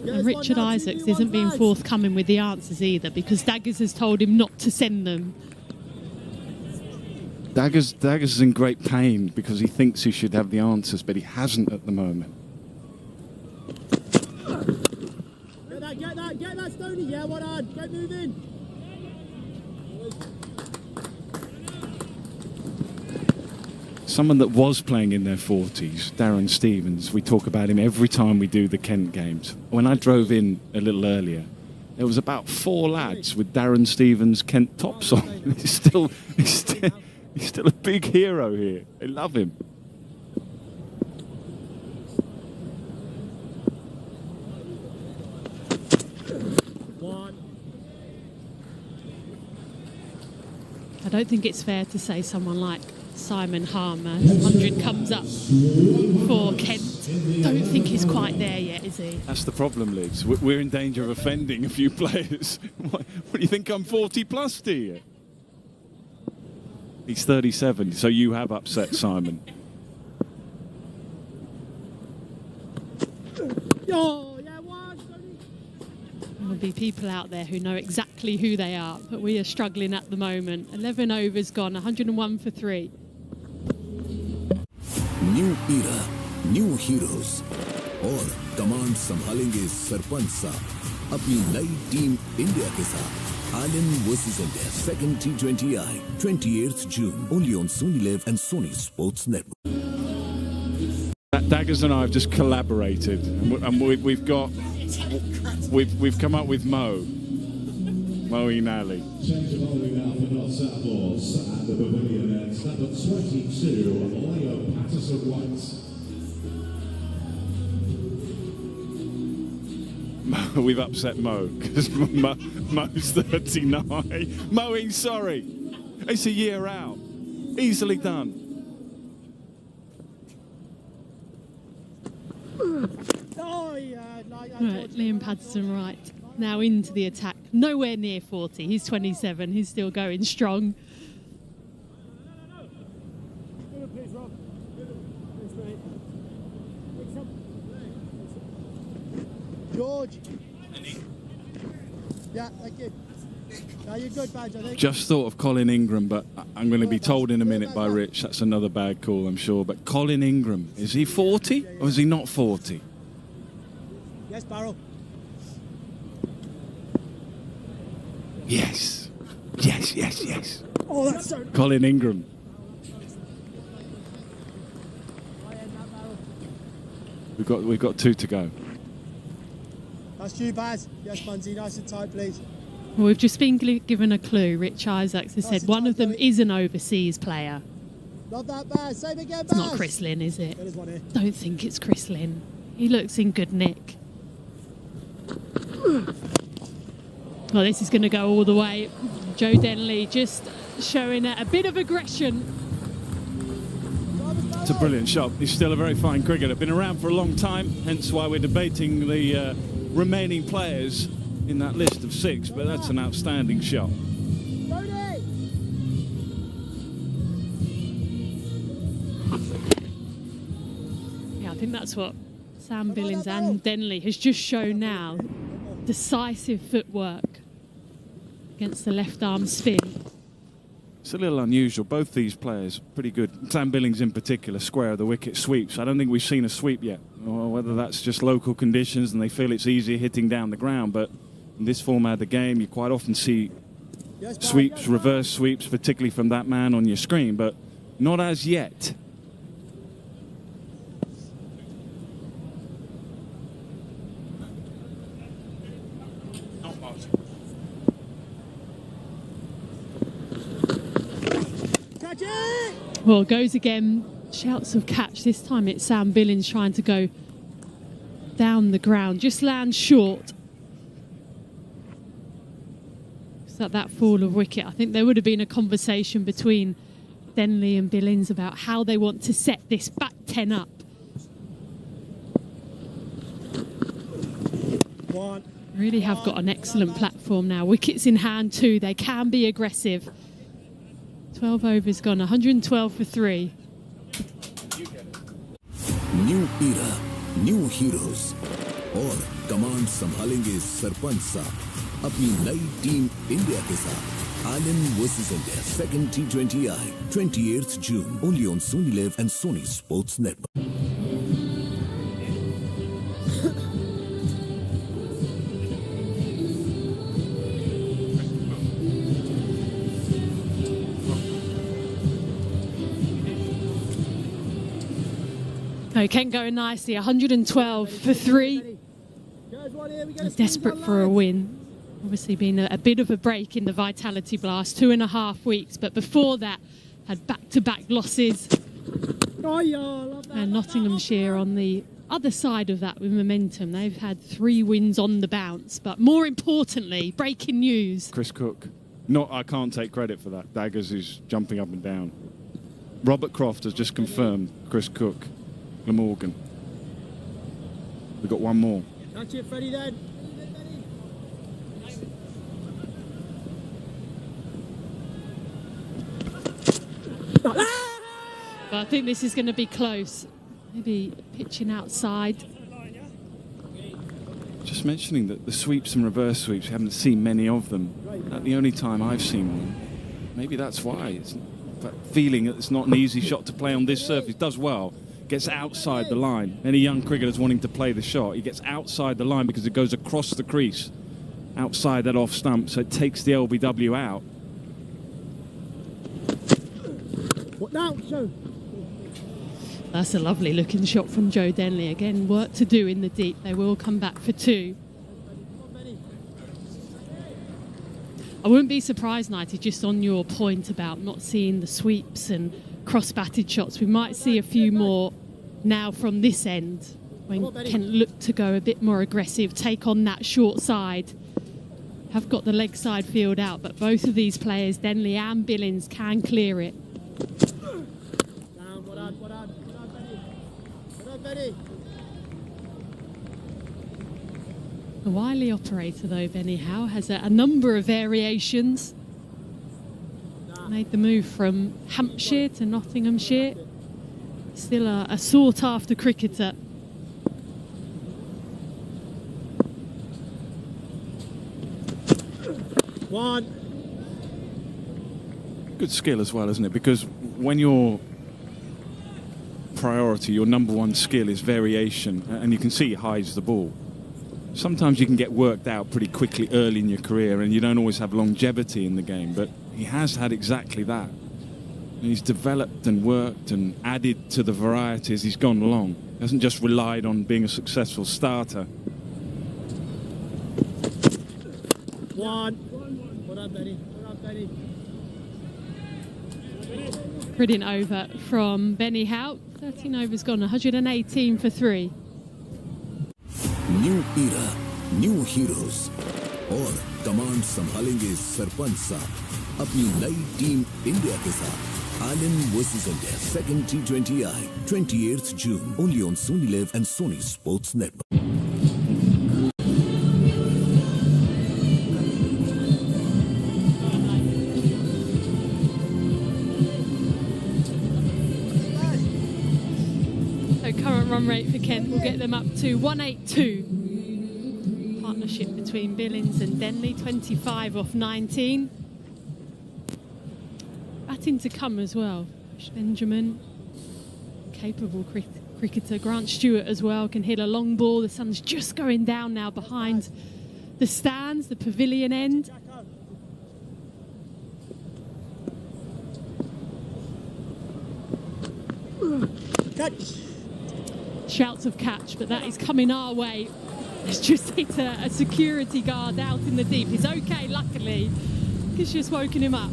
And Richard Isaacs isn't being forthcoming with the answers either, because Daggers has told him not to send them. Daggers is in great pain because he thinks he should have the answers, but he hasn't at the moment. Get that, Stoney. Yeah, well done. Get moving. Someone that was playing in their 40s, Darren Stevens, we talk about him every time we do the Kent games. When I drove in a little earlier, there was about 4 lads with Darren Stevens Kent tops on. He's still a big hero here. They love him. I don't think it's fair to say someone like Simon Harmer, 100 comes up for Kent. Don't think he's quite there yet, is he? That's the problem, Liz. We're in danger of offending a few players. What do you think, I'm 40 plus, do you? He's 37, so you have upset Simon. There'll be people out there who know exactly who they are, but we are struggling at the moment. 11 overs gone, 101 for 3. New era, new heroes. और command संभालेंगे सरपंच साहब अपनी नई team India के साथ। Allen versus India, second T20I, 28th June, only on Sony Live and Sony Sports Network. Daggers and I have just collaborated, and we've come up with Moeen Ali. Change of bowling now for Notts outdoors and the pavilion ends. Number 22, Leo Patterson-White. We've upset Mo because Mo's 39. Moeen, sorry, it's a year out. Easily done. Right, Liam Patterson-White now into the attack. Nowhere near 40. He's 27. He's still going strong. George. Yeah, thank you. No, you're good, Badge, I think. Just thought of Colin Ingram, but I'm going to be told in a minute by Rich that's another bad call, I'm sure. But Colin Ingram, is he 40 or is he not 40? Yes, Barrow. Yes. Yes, yes, yes. Oh, that's so... Colin Ingram. We've got 2 to go. That's you, Baz. Yes, Munsey, nice and tight, please. Well, we've just been given a clue. Rich Isaacs has said one of them is an overseas player. Not that bad. Same again, Baz. It's not Chris Lynn, is it? There is one here. Don't think it's Chris Lynn. He looks in good nick. Well, this is going to go all the way. Joe Denley just showing a bit of aggression. It's a brilliant shot. He's still a very fine cricketer. Been around for a long time, hence why we're debating the remaining players in that list of 6, but that's an outstanding shot. Yeah, I think that's what Sam Billings and Denley has just shown now. Decisive footwork against the left arm spin. It's a little unusual. Both these players pretty good. Sam Billings in particular, square of the wicket sweeps. I don't think we've seen a sweep yet, or whether that's just local conditions and they feel it's easier hitting down the ground. But in this format of the game, you quite often see sweeps, reverse sweeps, particularly from that man on your screen, but not as yet. Well, goes again. Shouts of catch. This time it's Sam Billings trying to go down the ground. Just lands short. It's at that fall of wicket. I think there would have been a conversation between Denley and Billings about how they want to set this back 10 up. Really have got an excellent platform now. Wickets in hand too. They can be aggressive. 12 overs gone, 112 for 3. New era, new heroes. और command संभालेंगे सरपंच साहब अपनी नई team India के साथ। Allen versus India, second T20I, 28th June, only on Sony Live and Sony Sports Network. No, Kent going nicely, 112 for 3. Desperate for a win. Obviously been a bit of a break in the Vitality Blast, 2.5 weeks, but before that had back-to-back losses. And Nottinghamshire on the other side of that with momentum. They've had 3 wins on the bounce, but more importantly, breaking news. Chris Cook I can't take credit for that. Daggers is jumping up and down. Robert Croft has just confirmed Chris Cook, Glamorgan. We've got one more. Touch it, Freddie, then. But I think this is going to be close. Maybe pitching outside. Just mentioning that the sweeps and reverse sweeps, we haven't seen many of them. That's the only time I've seen one. Maybe that's why. It's that feeling that it's not an easy shot to play on this surface. Does well, gets outside the line. Any young cricketers wanting to play the shot, he gets outside the line because it goes across the crease, outside that off stump, so it takes the LBW out. What now, Joe? That's a lovely looking shot from Joe Denley. Again, work to do in the deep. They will come back for two. I wouldn't be surprised, Nighty, just on your point about not seeing the sweeps and cross-batted shots. We might see a few more now from this end when Kent look to go a bit more aggressive, take on that short side. Have got the leg side field out, but both of these players, Denley and Billings, can clear it. The wily operator, though, Benny Howe, has a number of variations. Made the move from Hampshire to Nottinghamshire. Still a sought-after cricketer. One. Good skill as well, isn't it? Because when your priority, your number one skill is variation, and you can see he hides the ball. Sometimes you can get worked out pretty quickly early in your career and you don't always have longevity in the game, but he has had exactly that. And he's developed and worked and added to the variety as he's gone along. He hasn't just relied on being a successful starter. One. Well done, Benny. Well done, Benny. Brilliant over from Benny Howe. 13 overs gone, 118 for 3. New era, new heroes और command संभालेंगे सरपंच साहब अपनी नई team India के साथ। Ireland versus India second T20I 28th June only on Sony Live and Sony Sports Network. Current run rate for Kent will get them up to 182. Partnership between Billings and Denley, 25 off 19. Batting to come as well. Benjamin, capable cricketer. Grant Stewart as well, can hit a long ball. The sun's just going down now behind the stands, the pavilion end. Catch. Shouts of catch, but that is coming our way. It's just hit a security guard out in the deep. It's okay, luckily. He's just woken him up.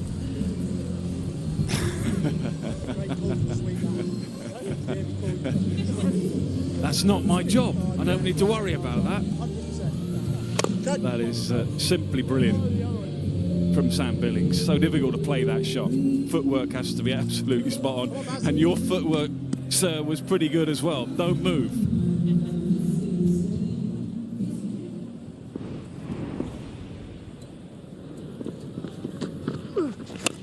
That's not my job. I don't need to worry about that. That is simply brilliant from Sam Billings. So difficult to play that shot. Footwork has to be absolutely spot on. And your footwork, sir, was pretty good as well. Don't move.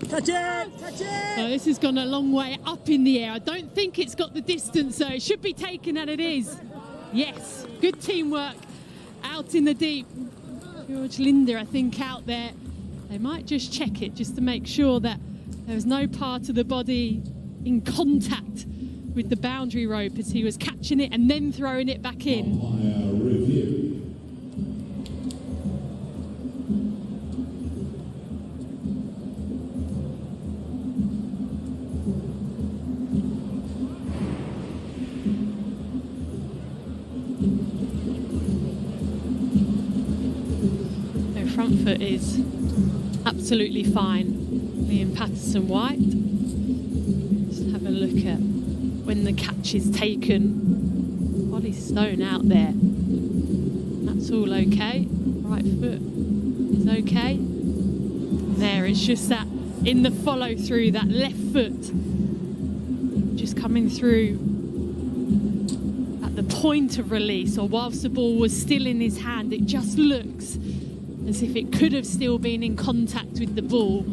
Touch it! Touch it! So this has gone a long way up in the air. I don't think it's got the distance, so it should be taken, and it is. Yes, good teamwork out in the deep. George Linder, I think, out there. They might just check it just to make sure that there's no part of the body in contact with the boundary rope as he was catching it and then throwing it back in. Their front foot is absolutely fine. Liam Patterson-White. Just have a look at when the catch is taken. Ollie Stone out there. That's all okay. Right foot is okay. There It's just that in the follow through, that left foot just coming through at the point of release, or whilst the ball was still in his hand, it just looks as if it could have still been in contact with the ball.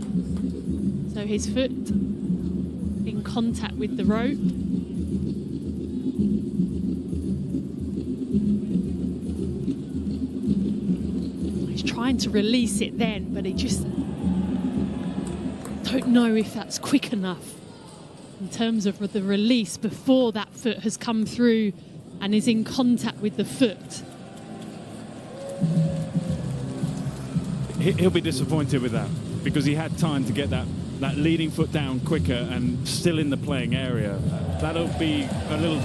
So his foot in contact with the rope. He's trying to release it then, but he just don't know if that's quick enough in terms of the release before that foot has come through and is in contact with the foot. He'll be disappointed with that because he had time to get that leading foot down quicker and still in the playing area. That'll be a little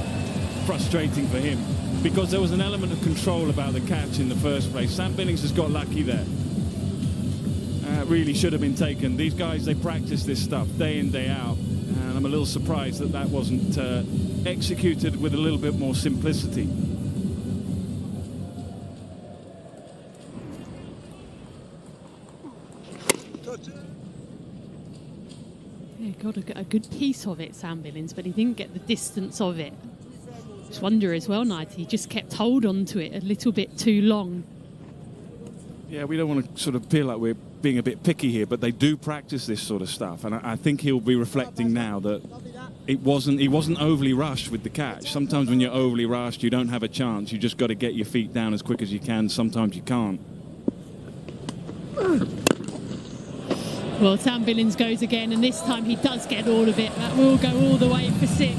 frustrating for him because there was an element of control about the catch in the first place. Sam Billings has got lucky there. Really should have been taken. These guys, they practice this stuff day in, day out, and I'm a little surprised that that wasn't executed with a little bit more simplicity. Yeah, got a good piece of it, Sam Billings, but he didn't get the distance of it. Just wonder as well, Knight, he just kept hold on to it a little bit too long. Yeah, we don't want to sort of feel like we're being a bit picky here, but they do practice this sort of stuff, and I think he'll be reflecting now that he wasn't overly rushed with the catch. Sometimes when you're overly rushed, you don't have a chance. You just got to get your feet down as quick as you can. Sometimes you can't. Well, Sam Billings goes again, and this time he does get all of it. That will go all the way for 6.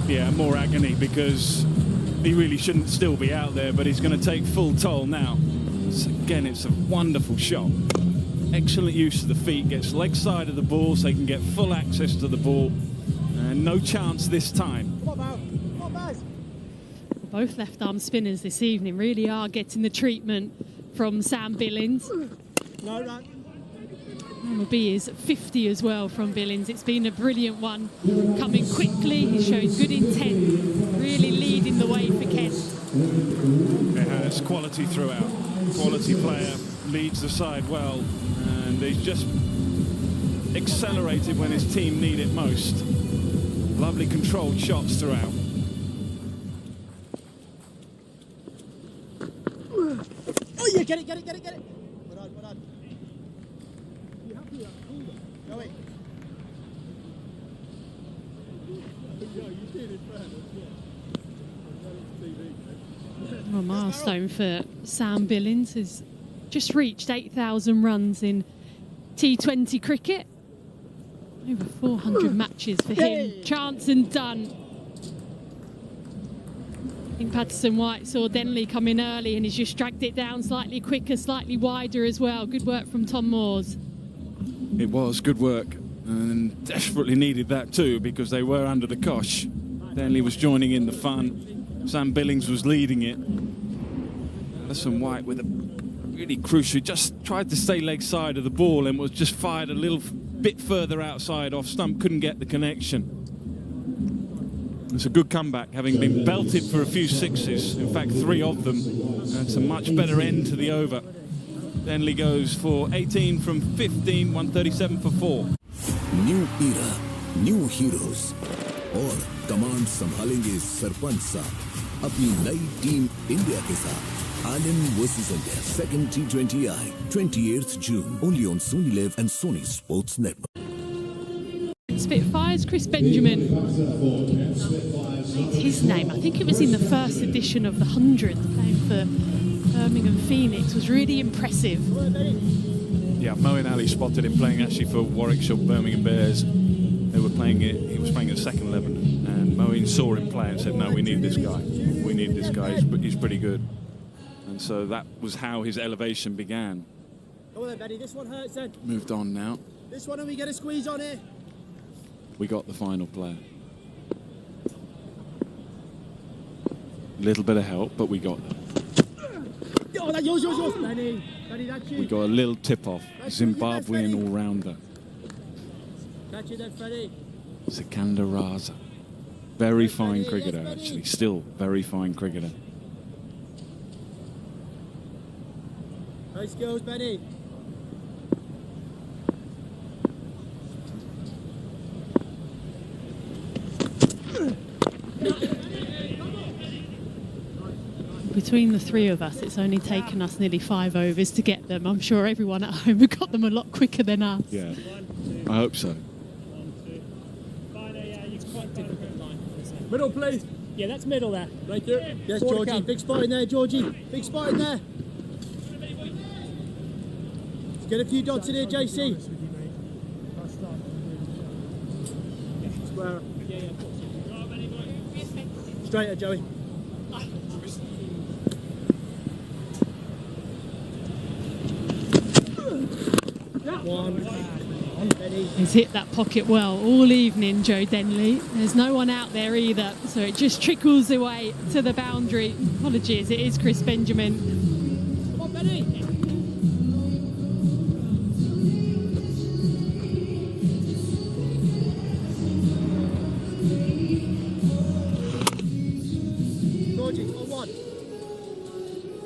Yeah, more agony because he really shouldn't still be out there, but he's going to take full toll now. Again, it's a wonderful shot. Excellent use of the feet, gets leg side of the ball so he can get full access to the ball. And no chance this time. Both left-arm spinners this evening really are getting the treatment from Sam Billings. Will be his 50 as well from Billings. It's been a brilliant one, coming quickly. He's showing good intent, really leading the way for Kent. It has quality throughout. Quality player, leads the side well, and he's just accelerated when his team need it most. Lovely controlled shots throughout. Oh yeah, get it. Well done. You happy? Go in. A milestone for Sam Billings has just reached 8,000 runs in T20 cricket. Over 400 matches for him. Chance and done. I think Patterson White saw Denley come in early and he's just dragged it down slightly quicker, slightly wider as well. Good work from Tom Moores. It was good work, and desperately needed that too because they were under the cosh. Denley was joining in the fun. Sam Billings was leading it. Patterson White with a really crucial, just tried to stay leg side of the ball and was just fired a little bit further outside off stump, couldn't get the connection. It's a good comeback, having been belted for a few sixes, in fact 3 of them. It's a much better end to the over. Denley goes for 18 from 15, 137 for 4. New era, new heroes. और command संभालेंगे सरपंच साहब अपनी नई team India के साथ। Ireland versus India, second T20I, 28th June, only on Sony Live and Sony Sports Network. Spitfires, Chris Benjamin. His name, I think it was in the first edition of the 100th, playing for Birmingham Phoenix, was really impressive. Yeah, Moeen Ali spotted him playing actually for Warwickshire Birmingham Bears. They were playing it, he was playing at second 11, and Moeen saw him play and said, no, we need this guy. We need this guy, he's pretty good. And so that was how his elevation began. Come on then, Benny, this one hurts then. Moved on now. This one, and we get a squeeze on here. We got the final player. A little bit of help, but we got them. Oh, that's yours, Benny. Benny, that's you. We got a little tip-off. Zimbabwean all-rounder. Catch it then, Freddie. Sikandar Raza. Very fine cricketer, actually. Still very fine cricketer. Nice skills, Benny. Between the three of us, it's only taken us nearly 5 overs to get them. I'm sure everyone at home have got them a lot quicker than us. Yeah, I hope so. Middle, please. Yeah, that's middle there. Thank you. Yes, Georgie. Big spot in there, Georgie. Big spot in there. Let's get a few dots in here, JC. Square. Straighter, Joey. He's hit that pocket well all evening, Joe Denley. There's no one out there either, so it just trickles away to the boundary. Apologies, it is Chris Benjamin. Come on, Benny. Georgie, on one.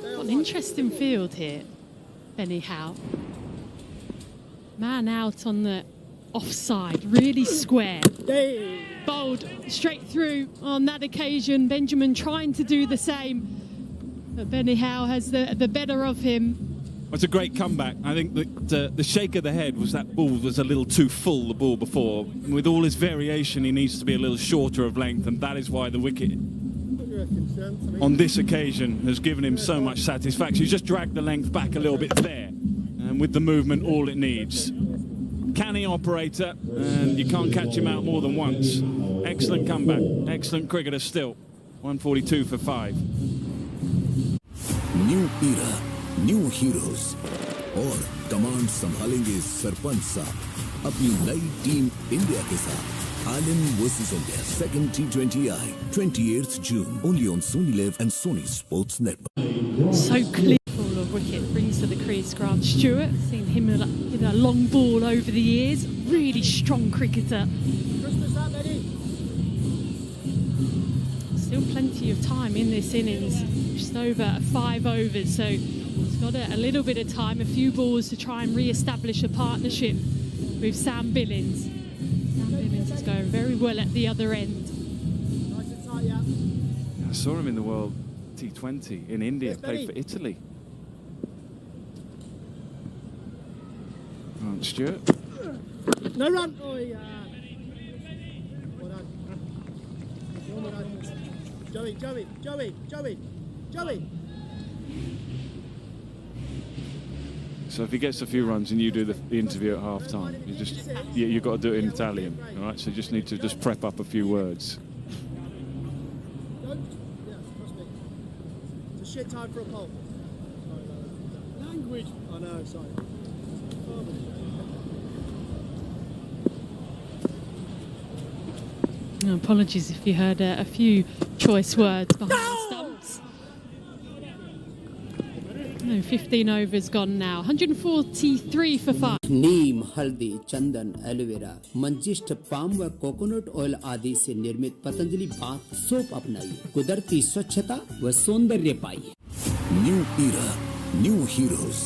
What an interesting field here, Benny Howe. Man out on the offside, really square. Bowled straight through on that occasion. Benjamin trying to do the same, but Benny Howe has the better of him. It's a great comeback. I think that the shake of the head was that ball was a little too full, the ball before. With all his variation, he needs to be a little shorter of length, and that is why the wicket on this occasion has given him so much satisfaction. He's just dragged the length back a little bit there, and with the movement, all it needs. Canny operator, and you can't catch him out more than once. Excellent comeback, excellent cricketer still. 142 for 5. New era, new heroes, और command संभालेंगे सरपंच साहब अपनी नई team India के साथ. Ireland versus India, second T20I, 28th June, only on Sony Live and Sony Sports Network. So clear. Of wicket brings to the crease Grant Stewart. Seen him hit a long ball over the years. Really strong cricketer. Still plenty of time in this innings. Just over 5 overs, so he's got a little bit of time, a few balls to try and re-establish a partnership with Sam Billings. Sam Billings is going very well at the other end. I saw him in the World T20 in India, played for Italy. Grant Stewart. No run. Oh, yeah. Joey. So if he gets a few runs and you do the interview at half time, you've got to do it in Italian, all right? So you just need to just prep up a few words. It's a shit time for a poll. Language. Oh no, sorry. No, apologies if you heard a few choice words behind the stumps. No, 15 overs gone now. 143 for 5. नीम, हल्दी, चंदन, aloe vera, मंजिष्ठ, palm व coconut oil आदि से निर्मित Patanjali bath soap अपनाइए. कुदरती स्वच्छता व सौंदर्य पाइए. New era, new heroes,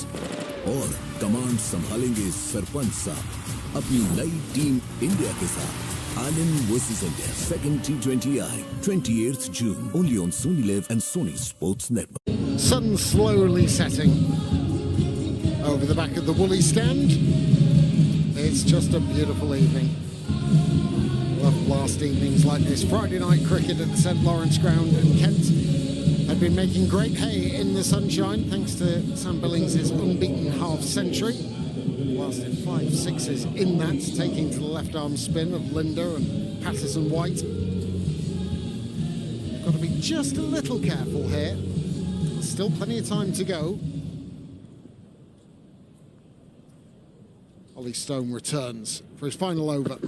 और कमांड संभालेंगे सरपंच साहब अपनी नई टीम इंडिया के साथ. Ireland versus India, second T20I, 28th June, only on Sony Live and Sony Sports Network. Sun slowly setting over the back of the Woolly stand. It's just a beautiful evening. Love last evenings like this. Friday night cricket at the St Lawrence Ground in Kent had been making great hay in the sunshine thanks to Sam Billings' unbeaten half-century. Lasted 5 sixes in that, taking to the left-arm spin of Linder and Patterson White. Got to be just a little careful here. Still plenty of time to go. Ollie Stone returns for his final over.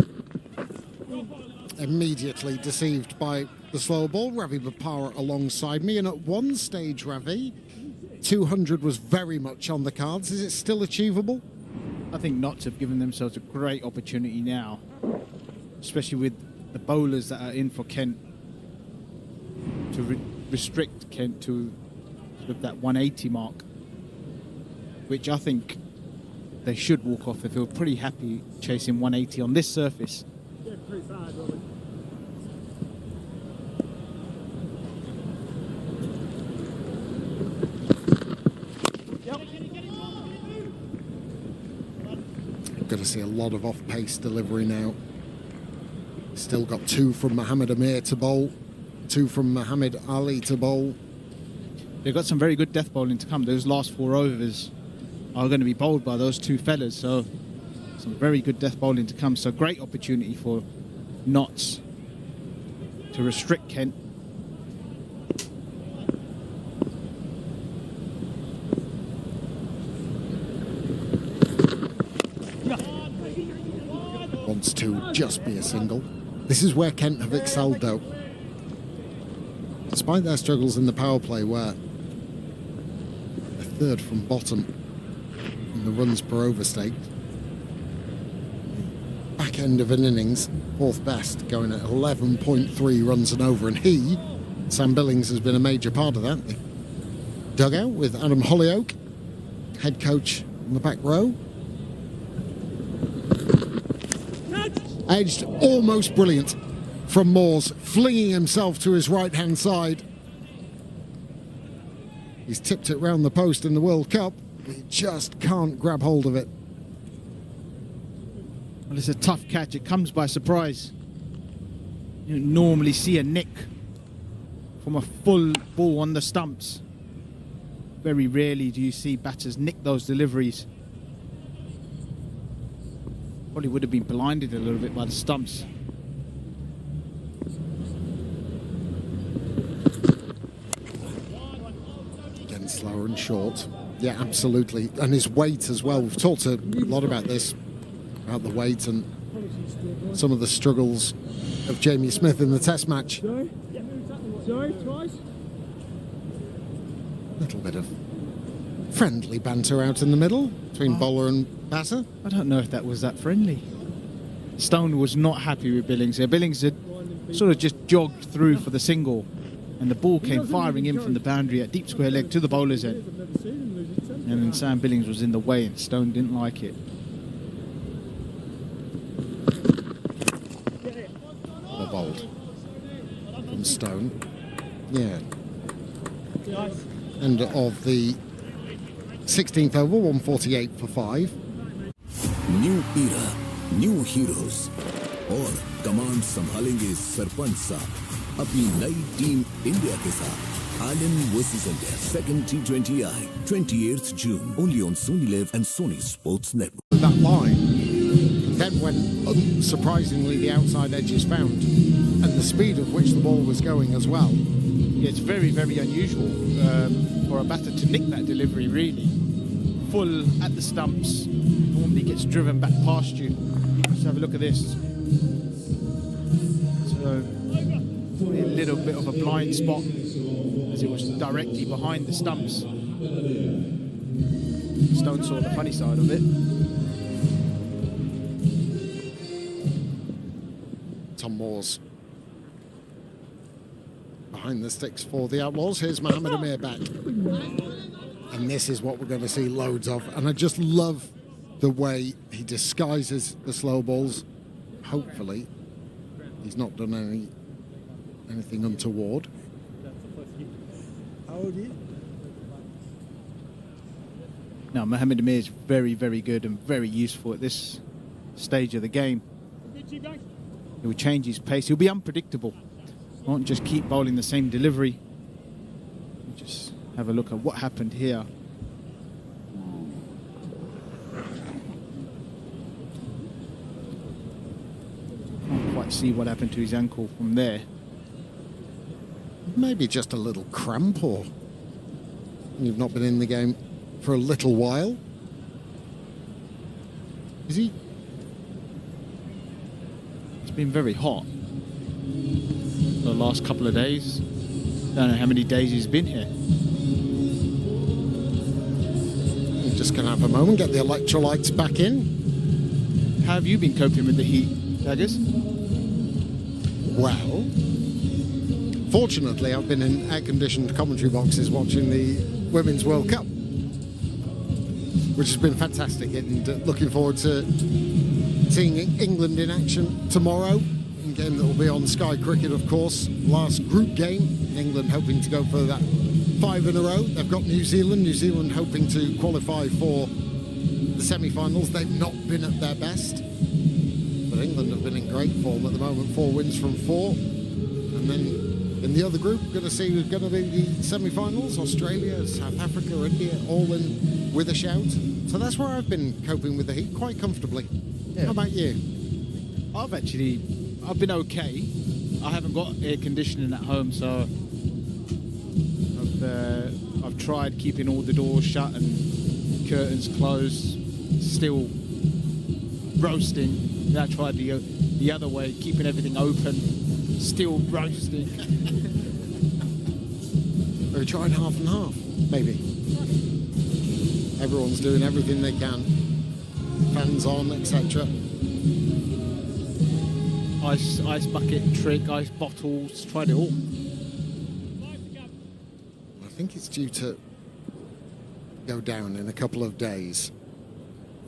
Immediately deceived by the slow ball. Ravi Bopara alongside me, and at one stage, Ravi, 200 was very much on the cards. Is it still achievable? I think Notts have given themselves a great opportunity now, especially with the bowlers that are in for Kent, to restrict Kent to sort of that 180 mark. which I think they should walk off if they were pretty happy chasing 180 on this surface. Going to see a lot of off-pace delivery now. Still got 2 from Mohamed Amir to bowl, 2 from Muhammad Ali to bowl. They've got some very good death bowling to come. Those last 4 overs are going to be bowled by those 2 fellas, so some very good death bowling to come. So great opportunity for Notts to restrict Kent. Wants to just be a single. This is where Kent have excelled, though. Despite their struggles in the power play, where they're 3rd from bottom in the runs per over stake. Back end of an innings, 4th best, going at 11.3 runs and over. And he, Sam Billings, has been a major part of that. The dugout with Adam Hollyoake, head coach in the back row. Edged, almost brilliant from Moores, flinging himself to his right-hand side. He's tipped it round the post in the World Cup, but he just can't grab hold of it. Well, it's a tough catch. It comes by surprise. You don't normally see a nick from a full ball on the stumps. Very rarely do you see batters nick those deliveries. Probably would have been blinded a little bit by the stumps. Again, slower and short. Yeah, absolutely. And his weight as well. We've talked a lot about this, about the weight and some of the struggles of Jamie Smith in the Test match. Sorry, twice. A little bit of friendly banter out in the middle between bowler and batter. I don't know if that was that friendly. Stone was not happy with Billings here. Billings had sort of just jogged through for the single, and the ball came firing in from the boundary at deep square leg to the bowler's end. And then Sam Billings was in the way, and Stone didn't like it. Well bowled from Stone. Yeah. End of the 16th over, 148 for 5. New era, new heroes. और command संभालेंगे सरपंच साहब अपनी नई team India के साथ। Ireland versus India, second T20I, 28th June, only on Sony Live and Sony Sports Network. That line, then when unsurprisingly the outside edge is found, and the speed at which the ball was going as well. Yeah, it's very, very unusual for a batter to nick that delivery, really. Full at the stumps, normally gets driven back past you. Let's have a look at this. So, probably a little bit of a blind spot as it was directly behind the stumps. Stone saw the funny side of it. Tom Moores behind the sticks for the Outlaws. Here's Mohamed Amir back. And this is what we're going to see loads of. And I just love the way he disguises the slow balls. Hopefully, he's not done anything untoward. Now, Mohamed Amir is very, very good and very useful at this stage of the game. He'll change his pace. He'll be unpredictable. Won't just keep bowling the same delivery. Just have a look at what happened here. Can't quite see what happened to his ankle from there. Maybe just a little cramp, or you've not been in the game for a little while. Is he? It's been very hot the last couple of days. Don't know how many days he's been here. We're just going to have a moment, get the electrolytes back in. How have you been coping with the heat, Daggers? Well, fortunately, I've been in air-conditioned commentary boxes watching the Women's World Cup. which has been fantastic, and looking forward to seeing England in action tomorrow. A game that will be on Sky Cricket, of course. Last group game, England hoping to go for that 5 in a row. They've got New Zealand hoping to qualify for the semi-finals. They've not been at their best, but England have been in great form at the moment. 4 wins from 4, and then in the other group, we're going to see who's going to be the semi-finals. Australia, South Africa, India, all in with a shout. So that's where I've been coping with the heat quite comfortably. Yeah. How about you? I've been okay. I haven't got air conditioning at home, so I've tried keeping all the doors shut and curtains closed. Still roasting. Then I tried the other way, keeping everything open. Still roasting. Or tried half and half, maybe. Everyone's doing everything they can. Fans on, etc. Ice bucket trick, ice bottles, tried it all. I think it's due to go down in a couple of days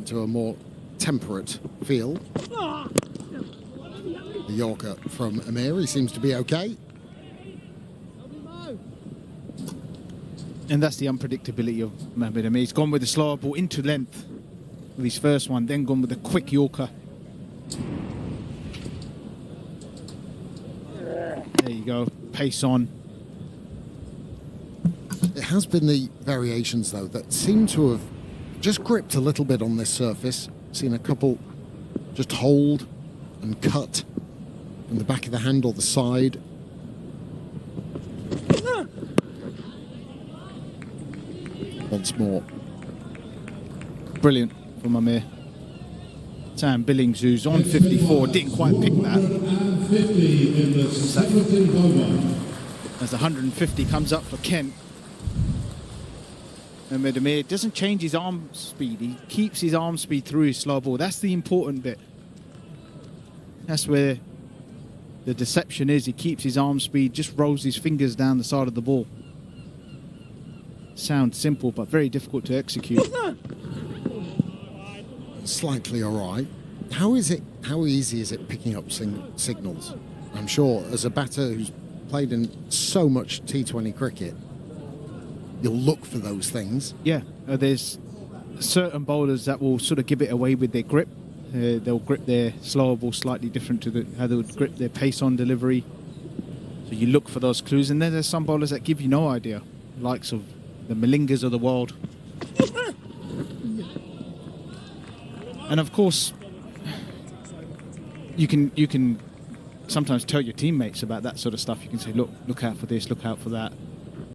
to a more temperate feel. The Yorker from Amir, he seems to be okay. And that's the unpredictability of Mohamed Amir. He's gone with the slower ball into length with his first one, then gone with the quick Yorker. There you go, pace on. It has been the variations, though, that seem to have just gripped a little bit on this surface. Seen a couple just hold and cut from the back of the hand or the side. Once more. Brilliant from Amir. Sam Billings, who's on 54, didn't quite pick that. As 150 comes up for Kent. And Amir doesn't change his arm speed. He keeps his arm speed through his slow ball. That's the important bit. That's where the deception is. He keeps his arm speed, just rolls his fingers down the side of the ball. Sounds simple, but very difficult to execute. Slightly all right. How easy is it picking up signals? I'm sure as a batter who's played in so much T20 cricket, you'll look for those things. Yeah, there's certain bowlers that will sort of give it away with their grip. They'll grip their slower ball slightly different to how they would grip their pace on delivery. So you look for those clues, and then there's some bowlers that give you no idea, likes of the Malingas of the world. And of course, you can sometimes tell your teammates about that sort of stuff. You can say, look out for this, look out for that.